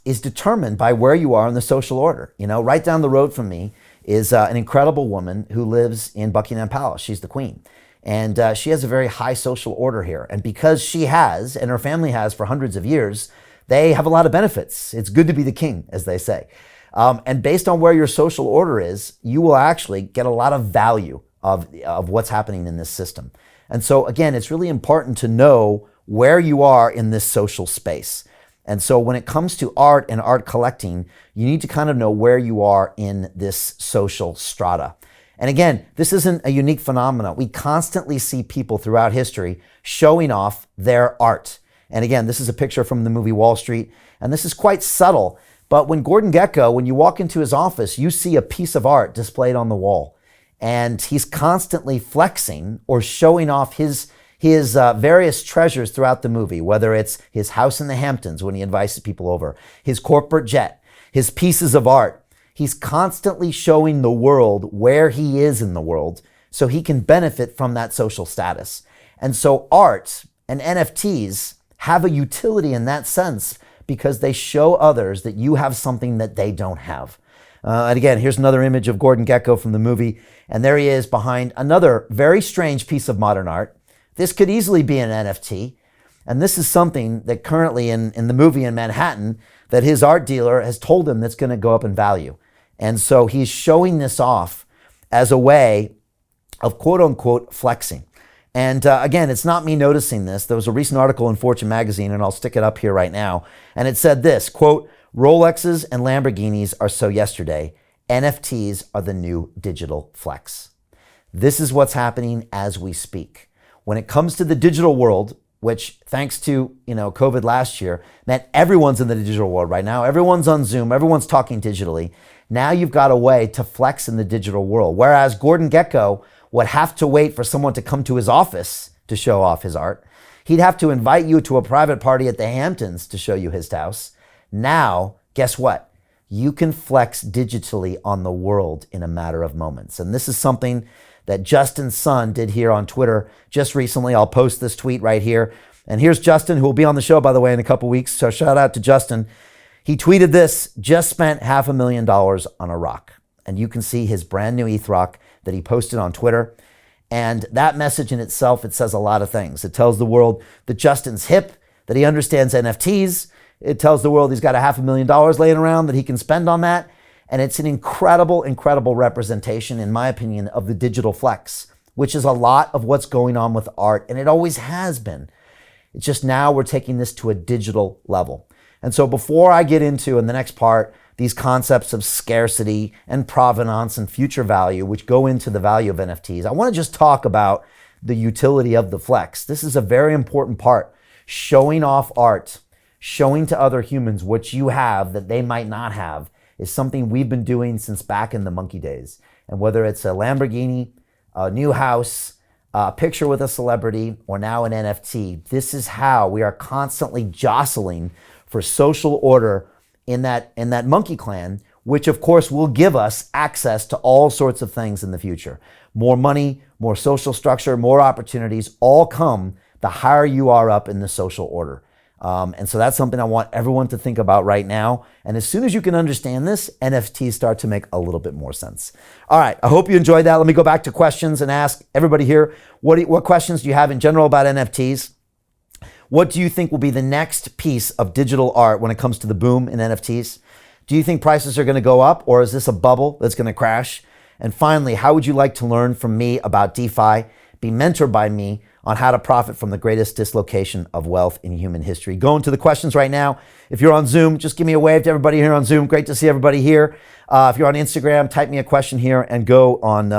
is determined by where you are in the social order. You know, right down the road from me is an incredible woman who lives in Buckingham Palace. She's the queen. And she has a very high social order here. And because she has, and her family has for hundreds of years, they have a lot of benefits. It's good to be the king, as they say. And based on where your social order is, you will actually get a lot of value of what's happening in this system. And so again, it's really important to know where you are in this social space. And so when it comes to art and art collecting, you need to kind of know where you are in this social strata. And again, this isn't a unique phenomenon. We constantly see people throughout history showing off their art. And again, this is a picture from the movie Wall Street, and this is quite subtle. But when Gordon Gekko, when you walk into his office, you see a piece of art displayed on the wall. And he's constantly flexing or showing off his various treasures throughout the movie, whether it's his house in the Hamptons when he invites people over, his corporate jet, his pieces of art. He's constantly showing the world where he is in the world so he can benefit from that social status. And so art and NFTs have a utility in that sense because they show others that you have something that they don't have. And again, here's another image of Gordon Gekko from the movie. And there he is behind another very strange piece of modern art. This could easily be an NFT. And this is something that currently in the movie in Manhattan that his art dealer has told him that's going to go up in value. And so he's showing this off as a way of quote unquote flexing. And again, it's not me noticing this. There was a recent article in Fortune magazine, and I'll stick it up here right now. And it said this, quote, Rolexes and Lamborghinis are so yesterday. NFTs are the new digital flex. This is what's happening as we speak. When it comes to the digital world, which thanks to COVID last year, meant everyone's in the digital world right now. Everyone's on Zoom. Everyone's talking digitally. Now you've got a way to flex in the digital world. Whereas Gordon Gekko would have to wait for someone to come to his office to show off his art. He'd have to invite you to a private party at the Hamptons to show you his house. Now, guess what? You can flex digitally on the world in a matter of moments. And this is something that Justin Sun did here on Twitter just recently. I'll post this tweet right here. And here's Justin, who will be on the show, by the way, in a couple weeks. So shout out to Justin. He tweeted this, just spent $500,000 on a rock. And you can see his brand new ETHROC that he posted on Twitter. And that message in itself, it says a lot of things. It tells the world that Justin's hip, that he understands NFTs. It tells the world he's got $500,000 laying around that he can spend on that. And it's an incredible, incredible representation, in my opinion, of the digital flex, which is a lot of what's going on with art. And it always has been. It's just now we're taking this to a digital level. And so before I get into, in the next part, these concepts of scarcity and provenance and future value, which go into the value of NFTs, I want to just talk about the utility of the flex. This is a very important part. Showing off art, showing to other humans what you have that they might not have, is something we've been doing since back in the monkey days. And whether it's a Lamborghini, a new house, a picture with a celebrity, or now an NFT, this is how we are constantly jostling for social order in that monkey clan, which of course will give us access to all sorts of things in the future. More money, more social structure, more opportunities, all come the higher you are up in the social order. And so that's something I want everyone to think about right now. And as soon as you can understand this, NFTs start to make a little bit more sense. All right, I hope you enjoyed that. Let me go back to questions and ask everybody here, what questions do you have in general about NFTs? What do you think will be the next piece of digital art when it comes to the boom in NFTs? Do you think prices are going to go up, or is this a bubble that's going to crash? And finally, how would you like to learn from me about DeFi? Be mentored by me on how to profit from the greatest dislocation of wealth in human history. Go into the questions right now. If you're on Zoom, just give me a wave to everybody here on Zoom. Great to see everybody here. If you're on Instagram, type me a question here and go on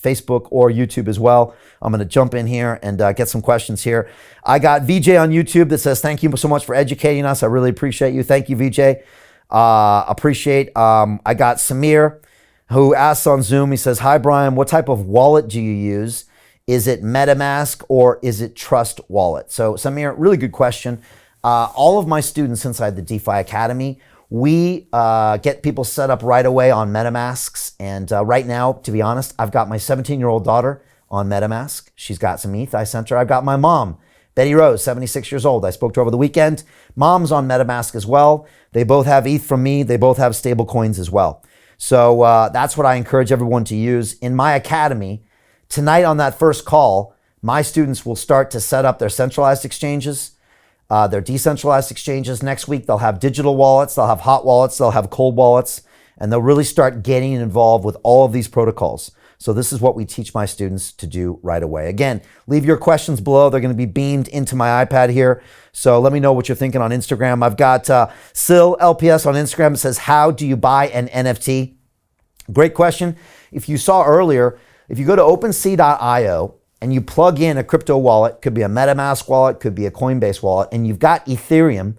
Facebook or YouTube as well. I'm going to jump in here and get some questions here. I got VJ on YouTube that says, thank you so much for educating us. I really appreciate you. Thank you, VJ. Appreciate. I got Samir, who asks on Zoom, he says, hi, Brian, what type of wallet do you use? Is it Metamask or is it Trust Wallet? So Samir, really good question. All of my students inside the DeFi Academy, we get people set up right away on Metamasks. And right now, to be honest, I've got my 17-year-old daughter on Metamask. She's got some ETH. I sent her. I've got my mom, Betty Rose, 76 years old. I spoke to her over the weekend. Mom's on Metamask as well. They both have ETH from me. They both have stable coins as well. So that's what I encourage everyone to use. In my academy, tonight on that first call, my students will start to set up their centralized exchanges, their decentralized exchanges. Next week, they'll have digital wallets, they'll have hot wallets, they'll have cold wallets, and they'll really start getting involved with all of these protocols. So this is what we teach my students to do right away. Again, leave your questions below. They're going to be beamed into my iPad here. So let me know what you're thinking on Instagram. I've got Sil LPS on Instagram. It says, how do you buy an NFT? Great question. If you saw earlier, if you go to OpenSea.io and you plug in a crypto wallet, could be a MetaMask wallet, could be a Coinbase wallet, and you've got Ethereum,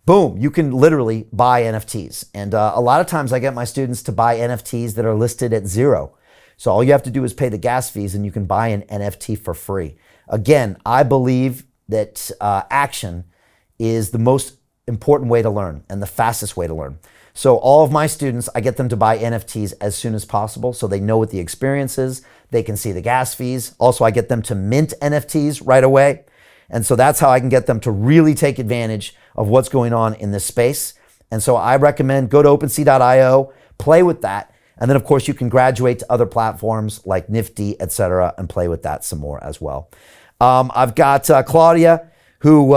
boom, you can literally buy NFTs. And a lot of times I get my students to buy NFTs that are listed at zero. So all you have to do is pay the gas fees and you can buy an NFT for free. Again, I believe that action is the most important way to learn and the fastest way to learn. So all of my students, I get them to buy NFTs as soon as possible so they know what the experience is. They can see the gas fees. Also, I get them to mint NFTs right away. And so that's how I can get them to really take advantage of what's going on in this space. And so I recommend go to OpenSea.io, play with that. And then, of course, you can graduate to other platforms like Nifty, etc., and play with that some more as well. I've got Claudia, who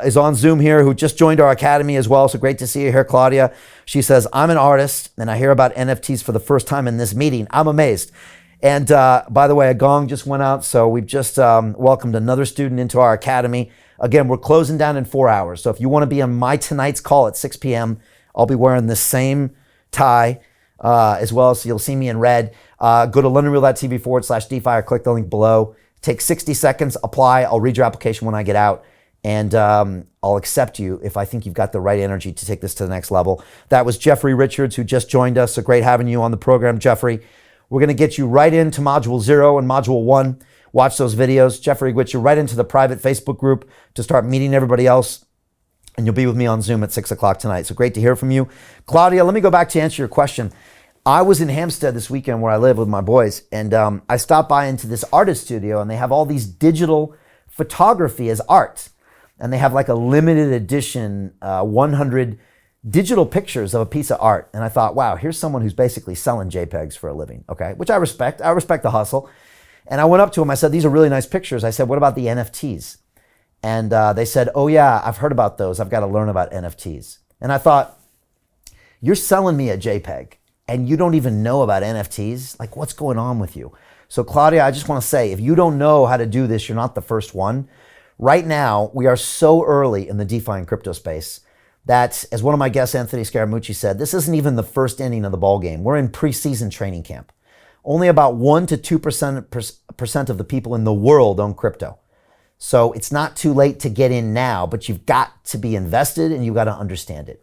is on Zoom here, who just joined our academy as well. So great to see you here, Claudia. She says, I'm an artist, and I hear about NFTs for the first time in this meeting. I'm amazed. And by the way, a gong just went out, so we've just welcomed another student into our academy. Again, we're closing down in 4 hours. So if you want to be on my tonight's call at 6 p.m., I'll be wearing the same tie as well, so you'll see me in red. Go to londonreal.tv/DeFi or click the link below. Take 60 seconds, apply. I'll read your application when I get out. And I'll accept you if I think you've got the right energy to take this to the next level. That was Jeffrey Richards, who just joined us. So great having you on the program, Jeffrey. We're going to get you right into Module 0 and Module 1. Watch those videos. Jeffrey gets you right into the private Facebook group to start meeting everybody else. And you'll be with me on Zoom at 6 o'clock tonight. So great to hear from you. Claudia, let me go back to answer your question. I was in Hampstead this weekend where I live with my boys. And I stopped by into this artist studio, and they have all these digital photography as art. and they have like a limited edition 100 digital pictures of a piece of art. And I thought, wow, here's someone who's basically selling JPEGs for a living, okay? Which I respect. I respect the hustle. And I went up to him. I said, these are really nice pictures. I said, what about the NFTs? And they said, oh yeah, I've heard about those. I've got to learn about NFTs. And I thought, you're selling me a JPEG and you don't even know about NFTs? Like, what's going on with you? So Claudia, I just want to say, if you don't know how to do this, you're not the first one. Right now, we are so early in the DeFi and crypto space that, as one of my guests, Anthony Scaramucci, said, this isn't even the first inning of the ball game. We're in preseason training camp. Only about 1 to 2% of the people in the world own crypto. So it's not too late to get in now, but you've got to be invested and you've got to understand it.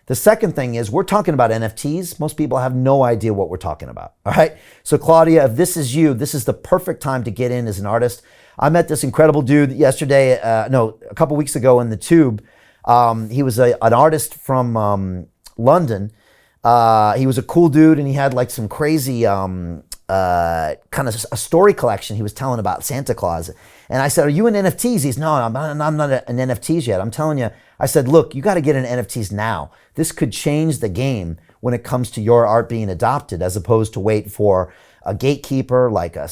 The second thing is, we're talking about NFTs. Most people have no idea what we're talking about, all right? So Claudia, if this is you, this is the perfect time to get in as an artist. I met this incredible dude yesterday, a couple weeks ago in the Tube. He was an artist from London. He was a cool dude, and he had like some crazy kind of a story collection he was telling about Santa Claus. And I said, are you in NFTs? He's, no, I'm not in NFTs yet. I'm telling you. I said, look, you got to get in NFTs now. This could change the game when it comes to your art being adopted, as opposed to wait for a gatekeeper like a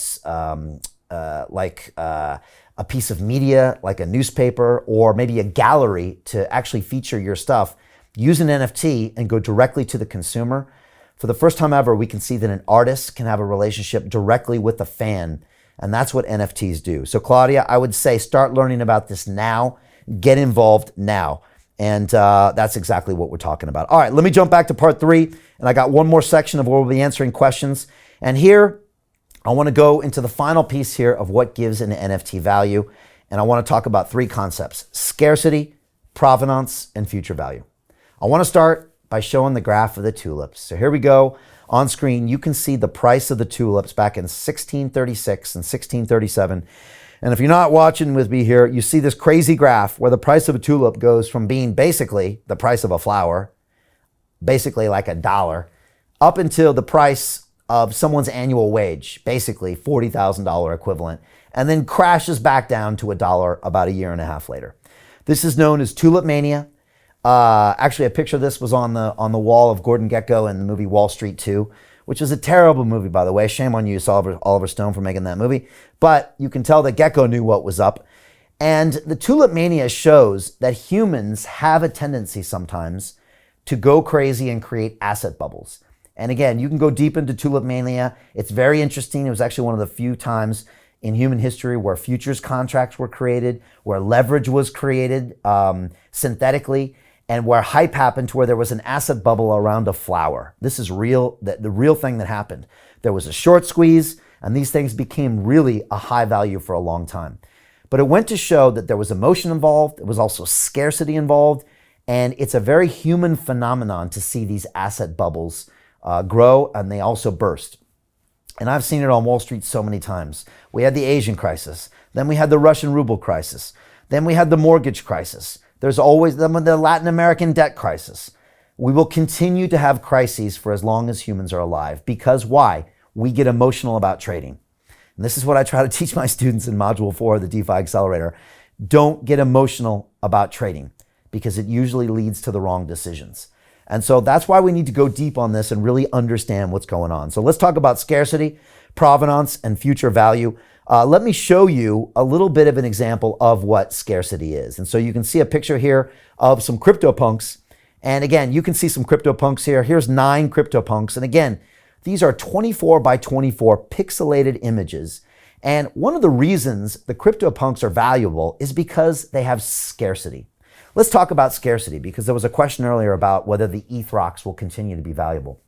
piece of media, like a newspaper, or maybe a gallery to actually feature your stuff. Use an NFT and go directly to the consumer. For the first time ever, we can see that an artist can have a relationship directly with the fan, and that's what NFTs do. So Claudia, I would say start learning about this now, get involved now, and that's exactly what we're talking about. All right, let me jump back to part 3, and I got one more section of where we'll be answering questions. And here, I want to go into the final piece here of what gives an NFT value, and I want to talk about 3 concepts: scarcity, provenance, and future value. I want to start by showing the graph of the tulips. So here we go. On screen, you can see the price of the tulips back in 1636 and 1637. And if you're not watching with me here, you see this crazy graph where the price of a tulip goes from being basically the price of a flower, basically like $1, up until the price of someone's annual wage, basically $40,000 equivalent, and then crashes back down to $1 about a year and a half later. This is known as tulip mania. Actually, a picture of this was on the wall of Gordon Gekko in the movie Wall Street 2, which is a terrible movie, by the way. Shame on you, Oliver Stone, for making that movie. But you can tell that Gekko knew what was up. And the tulip mania shows that humans have a tendency sometimes to go crazy and create asset bubbles. And again, you can go deep into tulip mania. It's very interesting. It was actually one of the few times in human history where futures contracts were created, where leverage was created synthetically, and where hype happened to where there was an asset bubble around a flower. This is real, the real thing that happened. There was a short squeeze, and these things became really a high value for a long time. But it went to show that there was emotion involved, it was also scarcity involved, and it's a very human phenomenon to see these asset bubbles grow, and they also burst. And I've seen it on Wall Street so many times. We had the Asian crisis, then we had the Russian ruble crisis, then we had the mortgage crisis. There's always the Latin American debt crisis. We will continue to have crises for as long as humans are alive. Because why? We get emotional about trading. And this is what I try to teach my students in Module 4 of the DeFi Accelerator. Don't get emotional about trading, because it usually leads to the wrong decisions. And so that's why we need to go deep on this and really understand what's going on. So let's talk about scarcity, provenance, and future value. Let me show you a little bit of an example of what scarcity is. And so you can see a picture here of some CryptoPunks. And again, you can see some CryptoPunks here. Here's 9 CryptoPunks. And again, these are 24 by 24 pixelated images. And one of the reasons the CryptoPunks are valuable is because they have scarcity. Let's talk about scarcity, because there was a question earlier about whether the EtherRocks will continue to be valuable.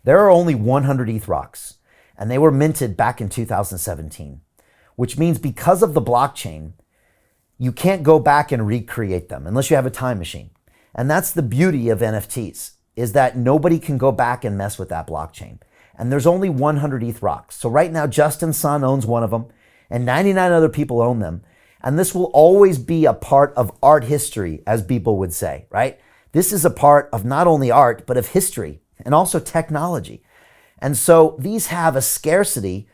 There are only 100 EtherRocks, and they were minted back in 2017, which means because of the blockchain, you can't go back and recreate them unless you have a time machine. And that's the beauty of NFTs, is that nobody can go back and mess with that blockchain. And there's only 100 EtherRocks. So right now, Justin Sun owns one of them, and 99 other people own them. And this will always be a part of art history, as people would say, right? This is a part of not only art, but of history and also technology. And so these have a scarcity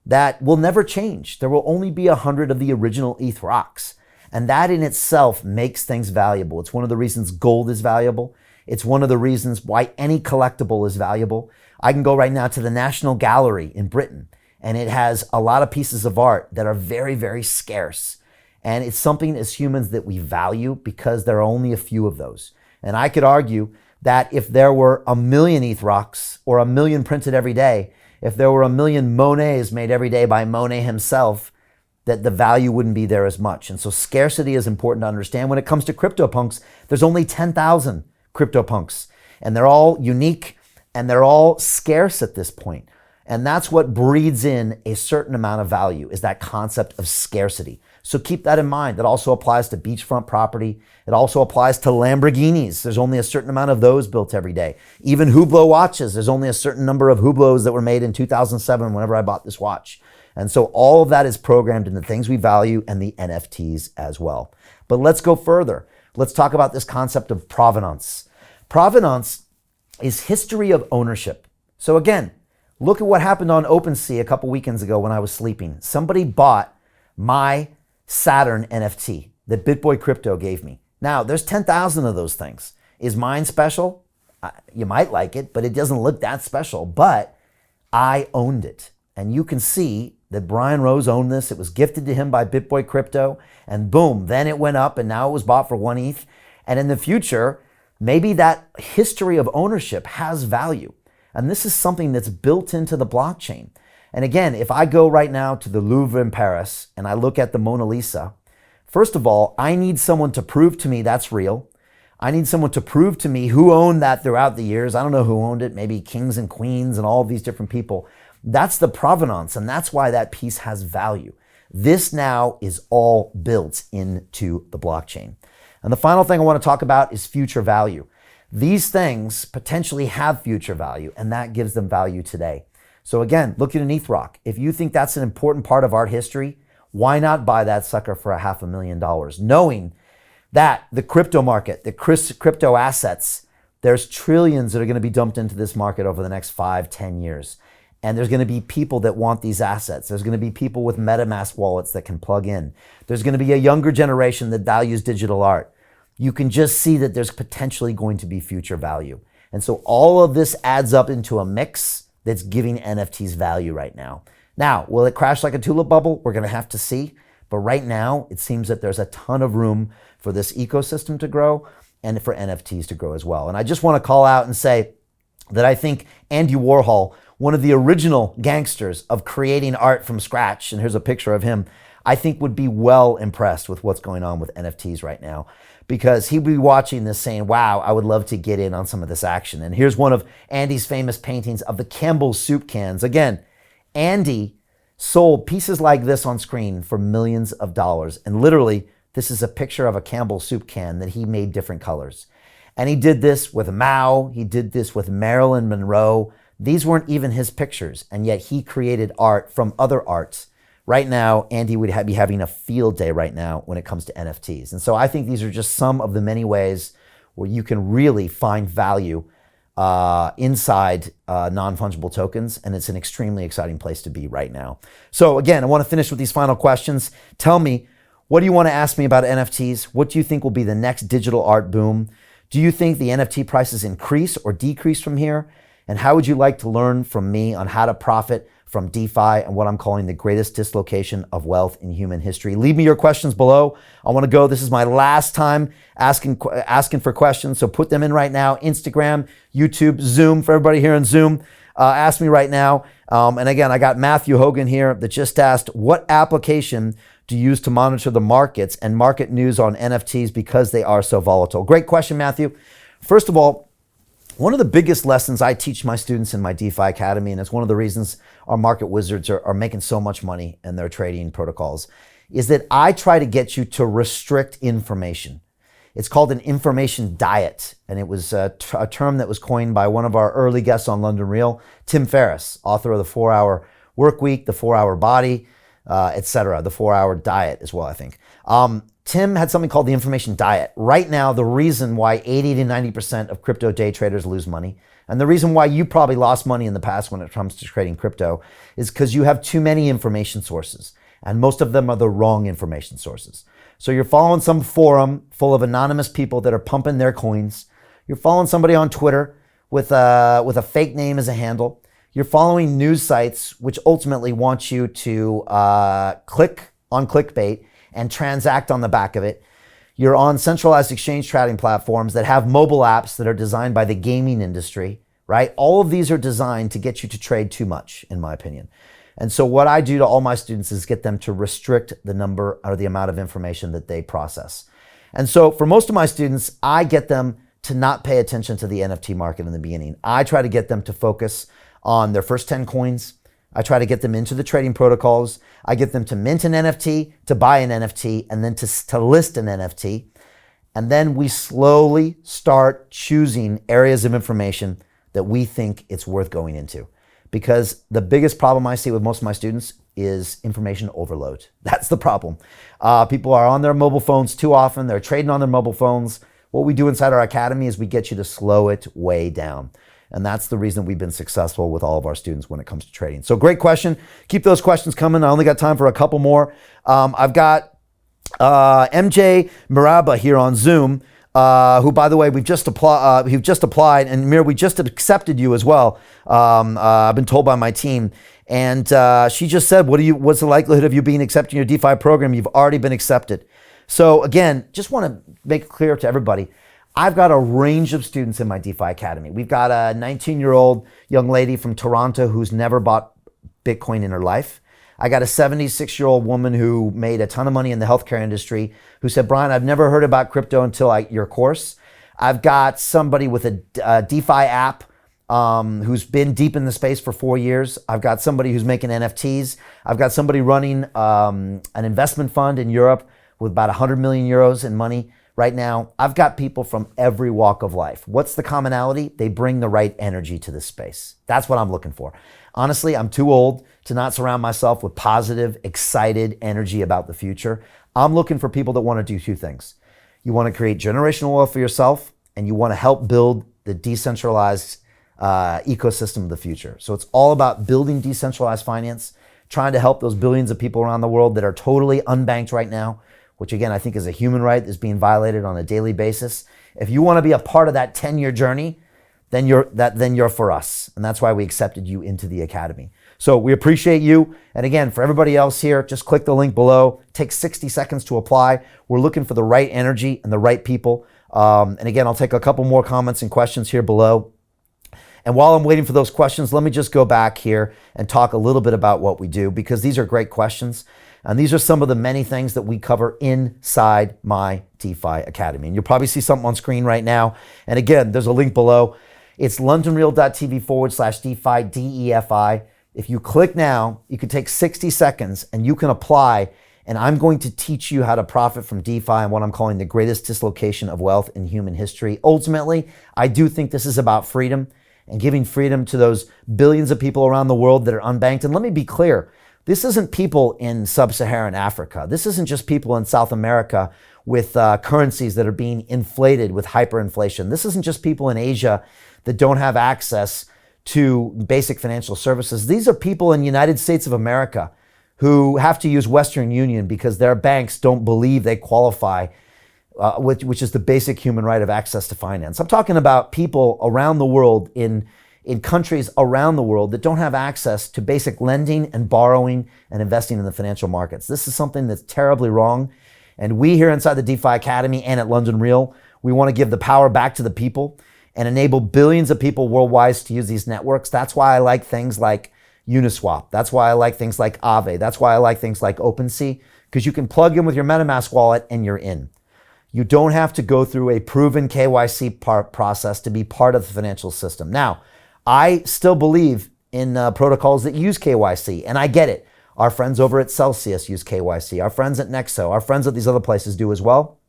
that will never change. There will only be 100 of the original ETH rocks. And that in itself makes things valuable. It's one of the reasons gold is valuable. It's one of the reasons why any collectible is valuable. I can go right now to the National Gallery in Britain, and it has a lot of pieces of art that are very, very scarce. And it's something as humans that we value because there are only a few of those. And I could argue that if there were 1 million EtherRocks or 1 million printed every day, if there were 1 million Monets made every day by Monet himself, that the value wouldn't be there as much. And so scarcity is important to understand. When it comes to CryptoPunks, there's only 10,000 CryptoPunks, and they're all unique and they're all scarce at this point. And that's what breeds in a certain amount of value, is that concept of scarcity. So keep that in mind. That also applies to beachfront property. It also applies to Lamborghinis. There's only a certain amount of those built every day. Even Hublot watches. There's only a certain number of Hublots that were made in 2007 whenever I bought this watch. And so all of that is programmed into things we value and the NFTs as well. But let's go further. Let's talk about this concept of provenance. Provenance is history of ownership. So again, look at what happened on OpenSea a couple weekends ago when I was sleeping. Somebody bought my Saturn NFT that BitBoy Crypto gave me. Now, there's 10,000 of those things. Is mine special? You might like it, but it doesn't look that special. But I owned it. And you can see that Brian Rose owned this. It was gifted to him by BitBoy Crypto. And boom, then it went up and now it was bought for 1 ETH. And in the future, maybe that history of ownership has value. And this is something that's built into the blockchain. And again, if I go right now to the Louvre in Paris and I look at the Mona Lisa, first of all, I need someone to prove to me that's real. I need someone to prove to me who owned that throughout the years. I don't know who owned it, maybe kings and queens and all of these different people. That's the provenance, and that's why that piece has value. This now is all built into the blockchain. And the final thing I want to talk about is future value. These things potentially have future value, and that gives them value today. So again, look at an ETHROC. If you think that's an important part of art history, why not buy that sucker for $500,000? Knowing that the crypto market, the crypto assets, there's trillions that are going to be dumped into this market over the next 5, 10 years. And there's going to be people that want these assets. There's going to be people with Metamask wallets that can plug in. There's going to be a younger generation that values digital art. You can just see that there's potentially going to be future value. And so all of this adds up into a mix that's giving NFTs value right now. Now, will it crash like a tulip bubble? We're going to have to see. But right now, it seems that there's a ton of room for this ecosystem to grow and for NFTs to grow as well. And I just want to call out and say that I think Andy Warhol, one of the original gangsters of creating art from scratch, and here's a picture of him, I think would be well impressed with what's going on with NFTs right now, because he'd be watching this saying, wow, I would love to get in on some of this action. And here's one of Andy's famous paintings of the Campbell's soup cans. Again, Andy sold pieces like this on screen for millions of dollars. And literally, this is a picture of a Campbell's soup can that he made different colors. And he did this with Mao. He did this with Marilyn Monroe. These weren't even his pictures, and yet he created art from other arts. Right now, Andy would be having a field day right now when it comes to NFTs. And so I think these are just some of the many ways where you can really find value inside non-fungible tokens, and it's an extremely exciting place to be right now. So again, I want to finish with these final questions. Tell me, what do you want to ask me about NFTs? What do you think will be the next digital art boom? Do you think the NFT prices increase or decrease from here? And how would you like to learn from me on how to profit from DeFi and what I'm calling the greatest dislocation of wealth in human history? Leave me your questions below. I want to go. This is my last time asking for questions, so put them in right now. Instagram, YouTube, Zoom, for everybody here on Zoom. Ask me right now. And again, I got Matthew Hogan here that just asked, what application do you use to monitor the markets and market news on NFTs because they are so volatile? Great question, Matthew. First of all, one of the biggest lessons I teach my students in my DeFi Academy, and it's one of the reasons our market wizards are making so much money in their trading protocols, is that I try to get you to restrict information. It's called an information diet, and it was a term that was coined by one of our early guests on London Real, Tim Ferriss, author of the 4-Hour Workweek, the 4-Hour Body, etc., the 4-Hour Diet as well, I think. Tim had something called the information diet. Right now, the reason why 80 to 90% of crypto day traders lose money, and the reason why you probably lost money in the past when it comes to trading crypto, is because you have too many information sources. And most of them are the wrong information sources. So you're following some forum full of anonymous people that are pumping their coins. You're following somebody on Twitter with a fake name as a handle. You're following news sites which ultimately want you to click on clickbait and transact on the back of it. You're on centralized exchange trading platforms that have mobile apps that are designed by the gaming industry, right? All of these are designed to get you to trade too much, in my opinion. And so what I do to all my students is get them to restrict the number or the amount of information that they process. And so for most of my students, I get them to not pay attention to the NFT market in the beginning. I try to get them to focus on their first 10 coins. I try to get them into the trading protocols. I get them to mint an NFT, to buy an NFT, and then to list an NFT. And then we slowly start choosing areas of information that we think it's worth going into. Because the biggest problem I see with most of my students is information overload. That's the problem. People are on their mobile phones too often. They're trading on their mobile phones. What we do inside our academy is we get you to slow it way down. And that's the reason we've been successful with all of our students when it comes to trading. So great question. Keep those questions coming. I only got time for a couple more. I've got MJ Miraba here on Zoom, who, by the way, we've just applied, and Mir, we just accepted you as well. I've been told by my team. And she just said, what's the likelihood of you being accepted in your DeFi program? You've already been accepted. So again, just want to make it clear to everybody, I've got a range of students in my DeFi Academy. We've got a 19-year-old young lady from Toronto who's never bought Bitcoin in her life. I got a 76-year-old woman who made a ton of money in the healthcare industry who said, Brian, I've never heard about crypto until your course. I've got somebody with a DeFi app who's been deep in the space for 4 years. I've got somebody who's making NFTs. I've got somebody running an investment fund in Europe with about 100 million euros in money right now. I've got people from every walk of life. What's the commonality? They bring the right energy to this space. That's what I'm looking for. Honestly, I'm too old to not surround myself with positive, excited energy about the future. I'm looking for people that want to do two things. You want to create generational wealth for yourself, and you want to help build the decentralized ecosystem of the future. So it's all about building decentralized finance, trying to help those billions of people around the world that are totally unbanked right now, which again, I think is a human right that's being violated on a daily basis. If you want to be a part of that 10-year journey, then you're for us. And that's why we accepted you into the Academy. So we appreciate you. And again, for everybody else here, just click the link below. Take 60 seconds to apply. We're looking for the right energy and the right people. And again, I'll take a couple more comments and questions here below. And while I'm waiting for those questions, let me just go back here and talk a little bit about what we do, because these are great questions. And these are some of the many things that we cover inside my DeFi Academy. And you'll probably see something on screen right now. And again, there's a link below. It's londonreal.tv/DeFi, DEFI. If you click now, you can take 60 seconds and you can apply. And I'm going to teach you how to profit from DeFi and what I'm calling the greatest dislocation of wealth in human history. Ultimately, I do think this is about freedom and giving freedom to those billions of people around the world that are unbanked. And let me be clear. This isn't people in sub-Saharan Africa. This isn't just people in South America with currencies that are being inflated with hyperinflation. This isn't just people in Asia that don't have access to basic financial services. These are people in the United States of America who have to use Western Union because their banks don't believe they qualify, which is the basic human right of access to finance. I'm talking about people around the world in countries around the world that don't have access to basic lending and borrowing and investing in the financial markets. This is something that's terribly wrong. And we here inside the DeFi Academy and at London Real, we want to give the power back to the people and enable billions of people worldwide to use these networks. That's why I like things like Uniswap. That's why I like things like Aave. That's why I like things like OpenSea, because you can plug in with your Metamask wallet and you're in. You don't have to go through a proven KYC process to be part of the financial system. Now, I still believe in protocols that use KYC, and I get it. Our friends over at Celsius use KYC. Our friends at Nexo, our friends at these other places do as well.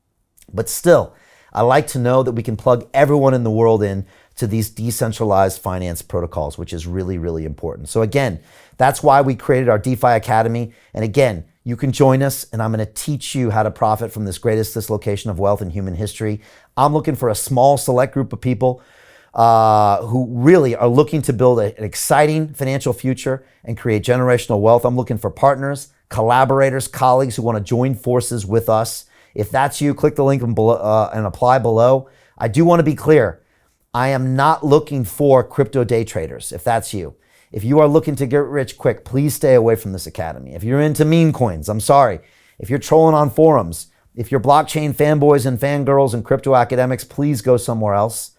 But still, I like to know that we can plug everyone in the world in to these decentralized finance protocols, which is really, really important. So again, that's why we created our DeFi Academy. And again, you can join us, and I'm going to teach you how to profit from this greatest dislocation of wealth in human history. I'm looking for a small, select group of people who really are looking to build an exciting financial future and create generational wealth. I'm looking for partners, collaborators, colleagues who want to join forces with us. If that's you, click the link and apply below. I do want to be clear. I am not looking for crypto day traders, if that's you. If you are looking to get rich quick, please stay away from this academy. If you're into meme coins, I'm sorry. If you're trolling on forums, if you're blockchain fanboys and fangirls and crypto academics, please go somewhere else.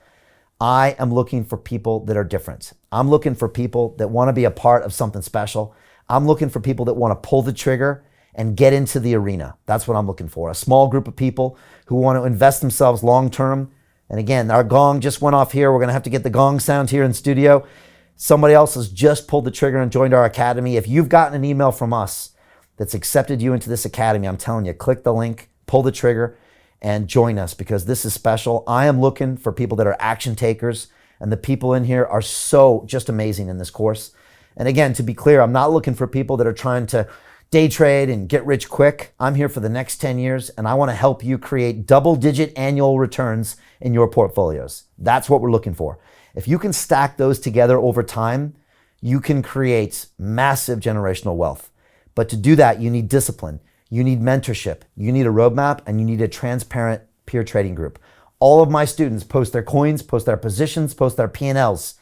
I am looking for people that are different. I'm looking for people that want to be a part of something special. I'm looking for people that want to pull the trigger and get into the arena. That's what I'm looking for. A small group of people who want to invest themselves long-term. And again, our gong just went off here. We're going to have to get the gong sound here in studio. Somebody else has just pulled the trigger and joined our academy. If you've gotten an email from us that's accepted you into this academy, I'm telling you, click the link, pull the trigger, and join us because this is special. I am looking for people that are action takers, and the people in here are so just amazing in this course. And again, to be clear, I'm not looking for people that are trying to day trade and get rich quick. I'm here for the next 10 years, and I want to help you create double-digit annual returns in your portfolios. That's what we're looking for. If you can stack those together over time, you can create massive generational wealth. But to do that, you need discipline, you need mentorship, you need a roadmap, and you need a transparent peer trading group. All of my students post their coins, post their positions, post their P&Ls.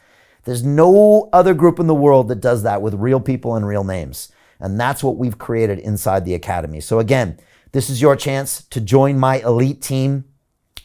There's no other group in the world that does that with real people and real names. And that's what we've created inside the academy. So again, this is your chance to join my elite team.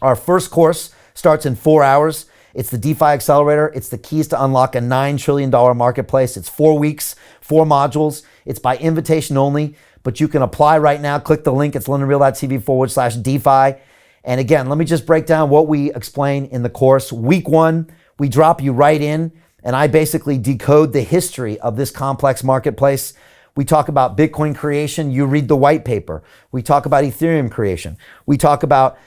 Our first course starts in 4 hours. It's the DeFi Accelerator. It's the keys to unlock a $9 trillion marketplace. It's 4 weeks, 4 modules. It's by invitation only, but you can apply right now. Click the link. It's londonreal.tv/DeFi. And again, let me just break down what we explain in the course. Week 1, we drop you right in, and I basically decode the history of this complex marketplace. We talk about Bitcoin creation. You read the white paper. We talk about Ethereum creation. We talk about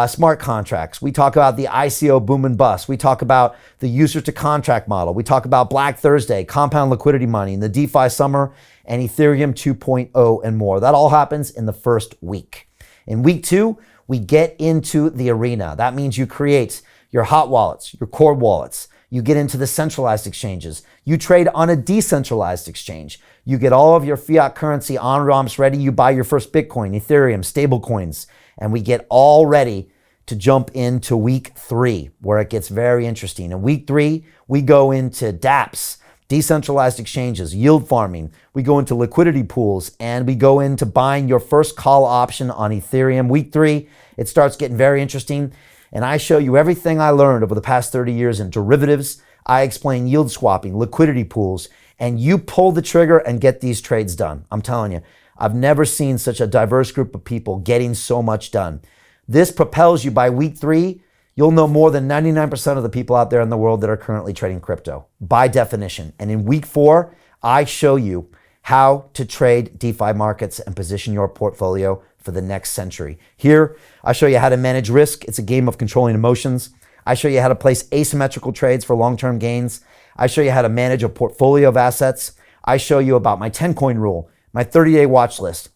smart contracts. We talk about the ICO boom and bust. We talk about the user to contract model. We talk about Black Thursday, compound liquidity mining, the DeFi summer, and Ethereum 2.0 and more. That all happens in the first week. In week 2, we get into the arena. That means you create your hot wallets, your core wallets. You get into the centralized exchanges. You trade on a decentralized exchange. You get all of your fiat currency on-ramps ready. You buy your first Bitcoin, Ethereum, stable coins, and we get all ready to jump into week 3, where it gets very interesting. In week 3, we go into dApps, decentralized exchanges, yield farming. We go into liquidity pools, and we go into buying your first call option on Ethereum. Week 3, it starts getting very interesting. And I show you everything I learned over the past 30 years in derivatives. I explain yield swapping, liquidity pools, and you pull the trigger and get these trades done. I'm telling you, I've never seen such a diverse group of people getting so much done. This propels you. By week 3, you'll know more than 99% of the people out there in the world that are currently trading crypto, by definition. And in week 4, I show you how to trade DeFi markets and position your portfolio for the next century. Here, I show you how to manage risk. It's a game of controlling emotions. I show you how to place asymmetrical trades for long-term gains. I show you how to manage a portfolio of assets. I show you about my 10-coin rule, my 30-day watch list.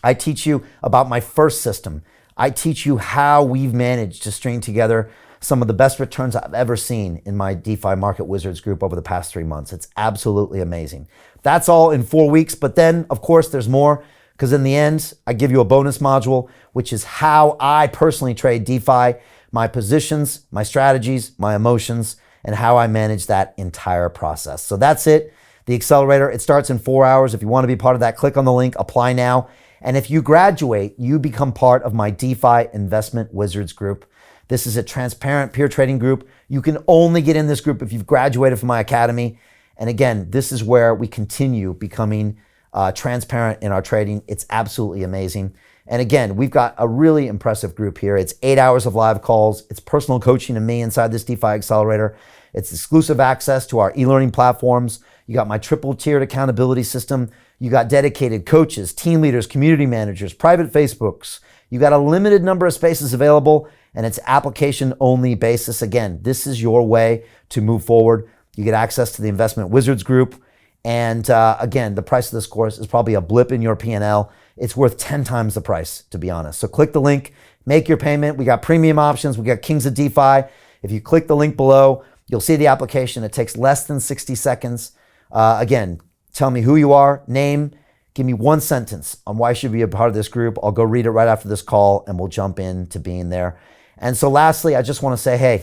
I teach you about my first system. I teach you how we've managed to string together some of the best returns I've ever seen in my DeFi Market Wizards group over the past 3 months. It's absolutely amazing. That's all in 4 weeks, but then, of course, there's more. Because in the end, I give you a bonus module, which is how I personally trade DeFi, my positions, my strategies, my emotions, and how I manage that entire process. So that's it. The accelerator, it starts in 4 hours. If you want to be part of that, click on the link, apply now. And if you graduate, you become part of my DeFi Investment Wizards group. This is a transparent peer trading group. You can only get in this group if you've graduated from my academy. And again, this is where we continue becoming transparent in our trading. It's absolutely amazing. And again, we've got a really impressive group here. It's 8 hours of live calls. It's personal coaching and me inside this DeFi Accelerator. It's exclusive access to our e-learning platforms. You got my triple-tiered accountability system. You got dedicated coaches, team leaders, community managers, private Facebooks. You got a limited number of spaces available, and it's application-only basis. Again, this is your way to move forward. You get access to the Investment Wizards group. And again, the price of this course is probably a blip in your P&L. It's worth 10 times the price, to be honest. So click the link, make your payment. We got premium options. We got Kings of DeFi. If you click the link below, you'll see the application. It takes less than 60 seconds. Again, tell me who you are, name, Give me one sentence on why you should be a part of this group. I'll go read it right after this call and we'll jump into being there. And so lastly, I just want to say, hey,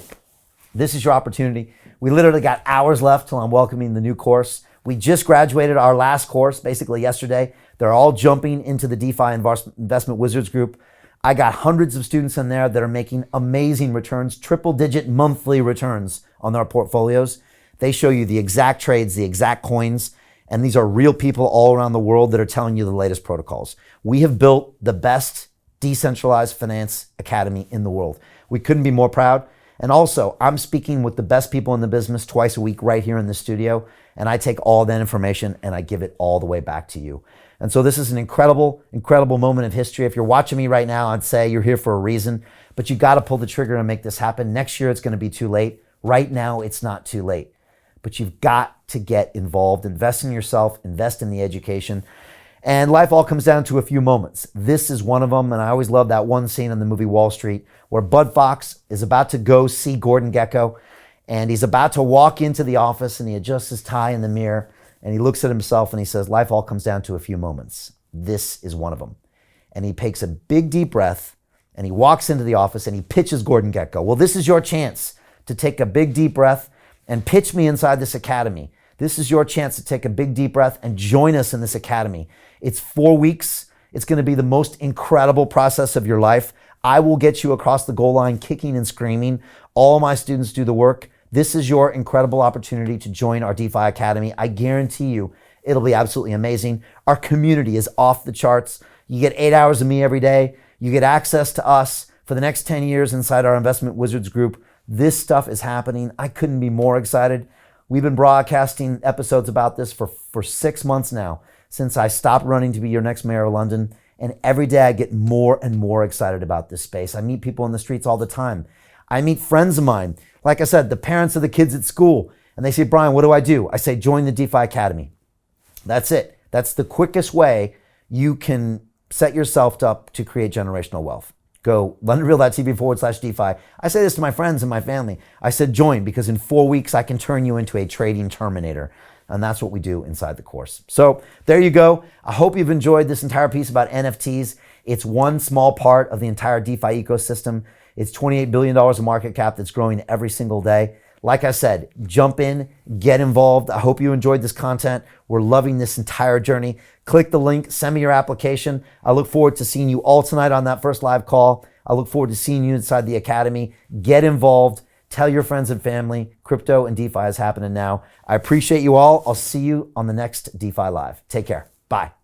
this is your opportunity. We literally got hours left till I'm welcoming the new course. We just graduated our last course basically yesterday. They're all jumping into the DeFi Investment Wizards group. I got hundreds of students in there that are making amazing returns, triple-digit monthly returns on their portfolios. They show you the exact trades, the exact coins, and these are real people all around the world that are telling you the latest protocols. We have built the best decentralized finance academy in the world. We couldn't be more proud. And also, I'm speaking with the best people in the business twice a week right here in the studio, and I take all that information and I give it all the way back to you. And so this is an incredible, incredible moment of history. If you're watching me right now, I'd say you're here for a reason, but you got to pull the trigger and make this happen. Next year, it's going to be too late. Right now, it's not too late. But you've got to get involved, invest in yourself, invest in the education. And life all comes down to a few moments. This is one of them. And I always love that one scene in the movie Wall Street where Bud Fox is about to go see Gordon Gekko. And he's about to walk into the office and he adjusts his tie in the mirror and he looks at himself and he says, life all comes down to a few moments. This is one of them. And he takes a big deep breath and he walks into the office and he pitches Gordon Gekko. Well, this is your chance to take a big deep breath and pitch me inside this academy. This is your chance to take a big deep breath and join us in this academy. It's 4 weeks. It's going to be the most incredible process of your life. I will get you across the goal line kicking and screaming. All my students do the work. This is your incredible opportunity to join our DeFi Academy. I guarantee you it'll be absolutely amazing. Our community is off the charts. You get 8 hours of me every day. You get access to us for the next 10 years inside our Investment Wizards group. This stuff is happening. I couldn't be more excited. We've been broadcasting episodes about this for 6 months now, since I stopped running to be your next mayor of London. And every day I get more and more excited about this space. I meet people in the streets all the time. I meet friends of mine. Like I said, the parents of the kids at school. And they say, Brian, what do? I say, join the DeFi Academy. That's it. That's the quickest way you can set yourself up to create generational wealth. Go londonreal.tv/DeFi. I say this to my friends and my family. I said join because in 4 weeks I can turn you into a trading terminator. And that's what we do inside the course. So there you go. I hope you've enjoyed this entire piece about NFTs. It's one small part of the entire DeFi ecosystem. It's $28 billion of market cap that's growing every single day. Like I said, jump in, get involved. I hope you enjoyed this content. We're loving this entire journey. Click the link, send me your application. I look forward to seeing you all tonight on that first live call. I look forward to seeing you inside the academy. Get involved. Tell your friends and family. Crypto and DeFi is happening now. I appreciate you all. I'll see you on the next DeFi Live. Take care. Bye.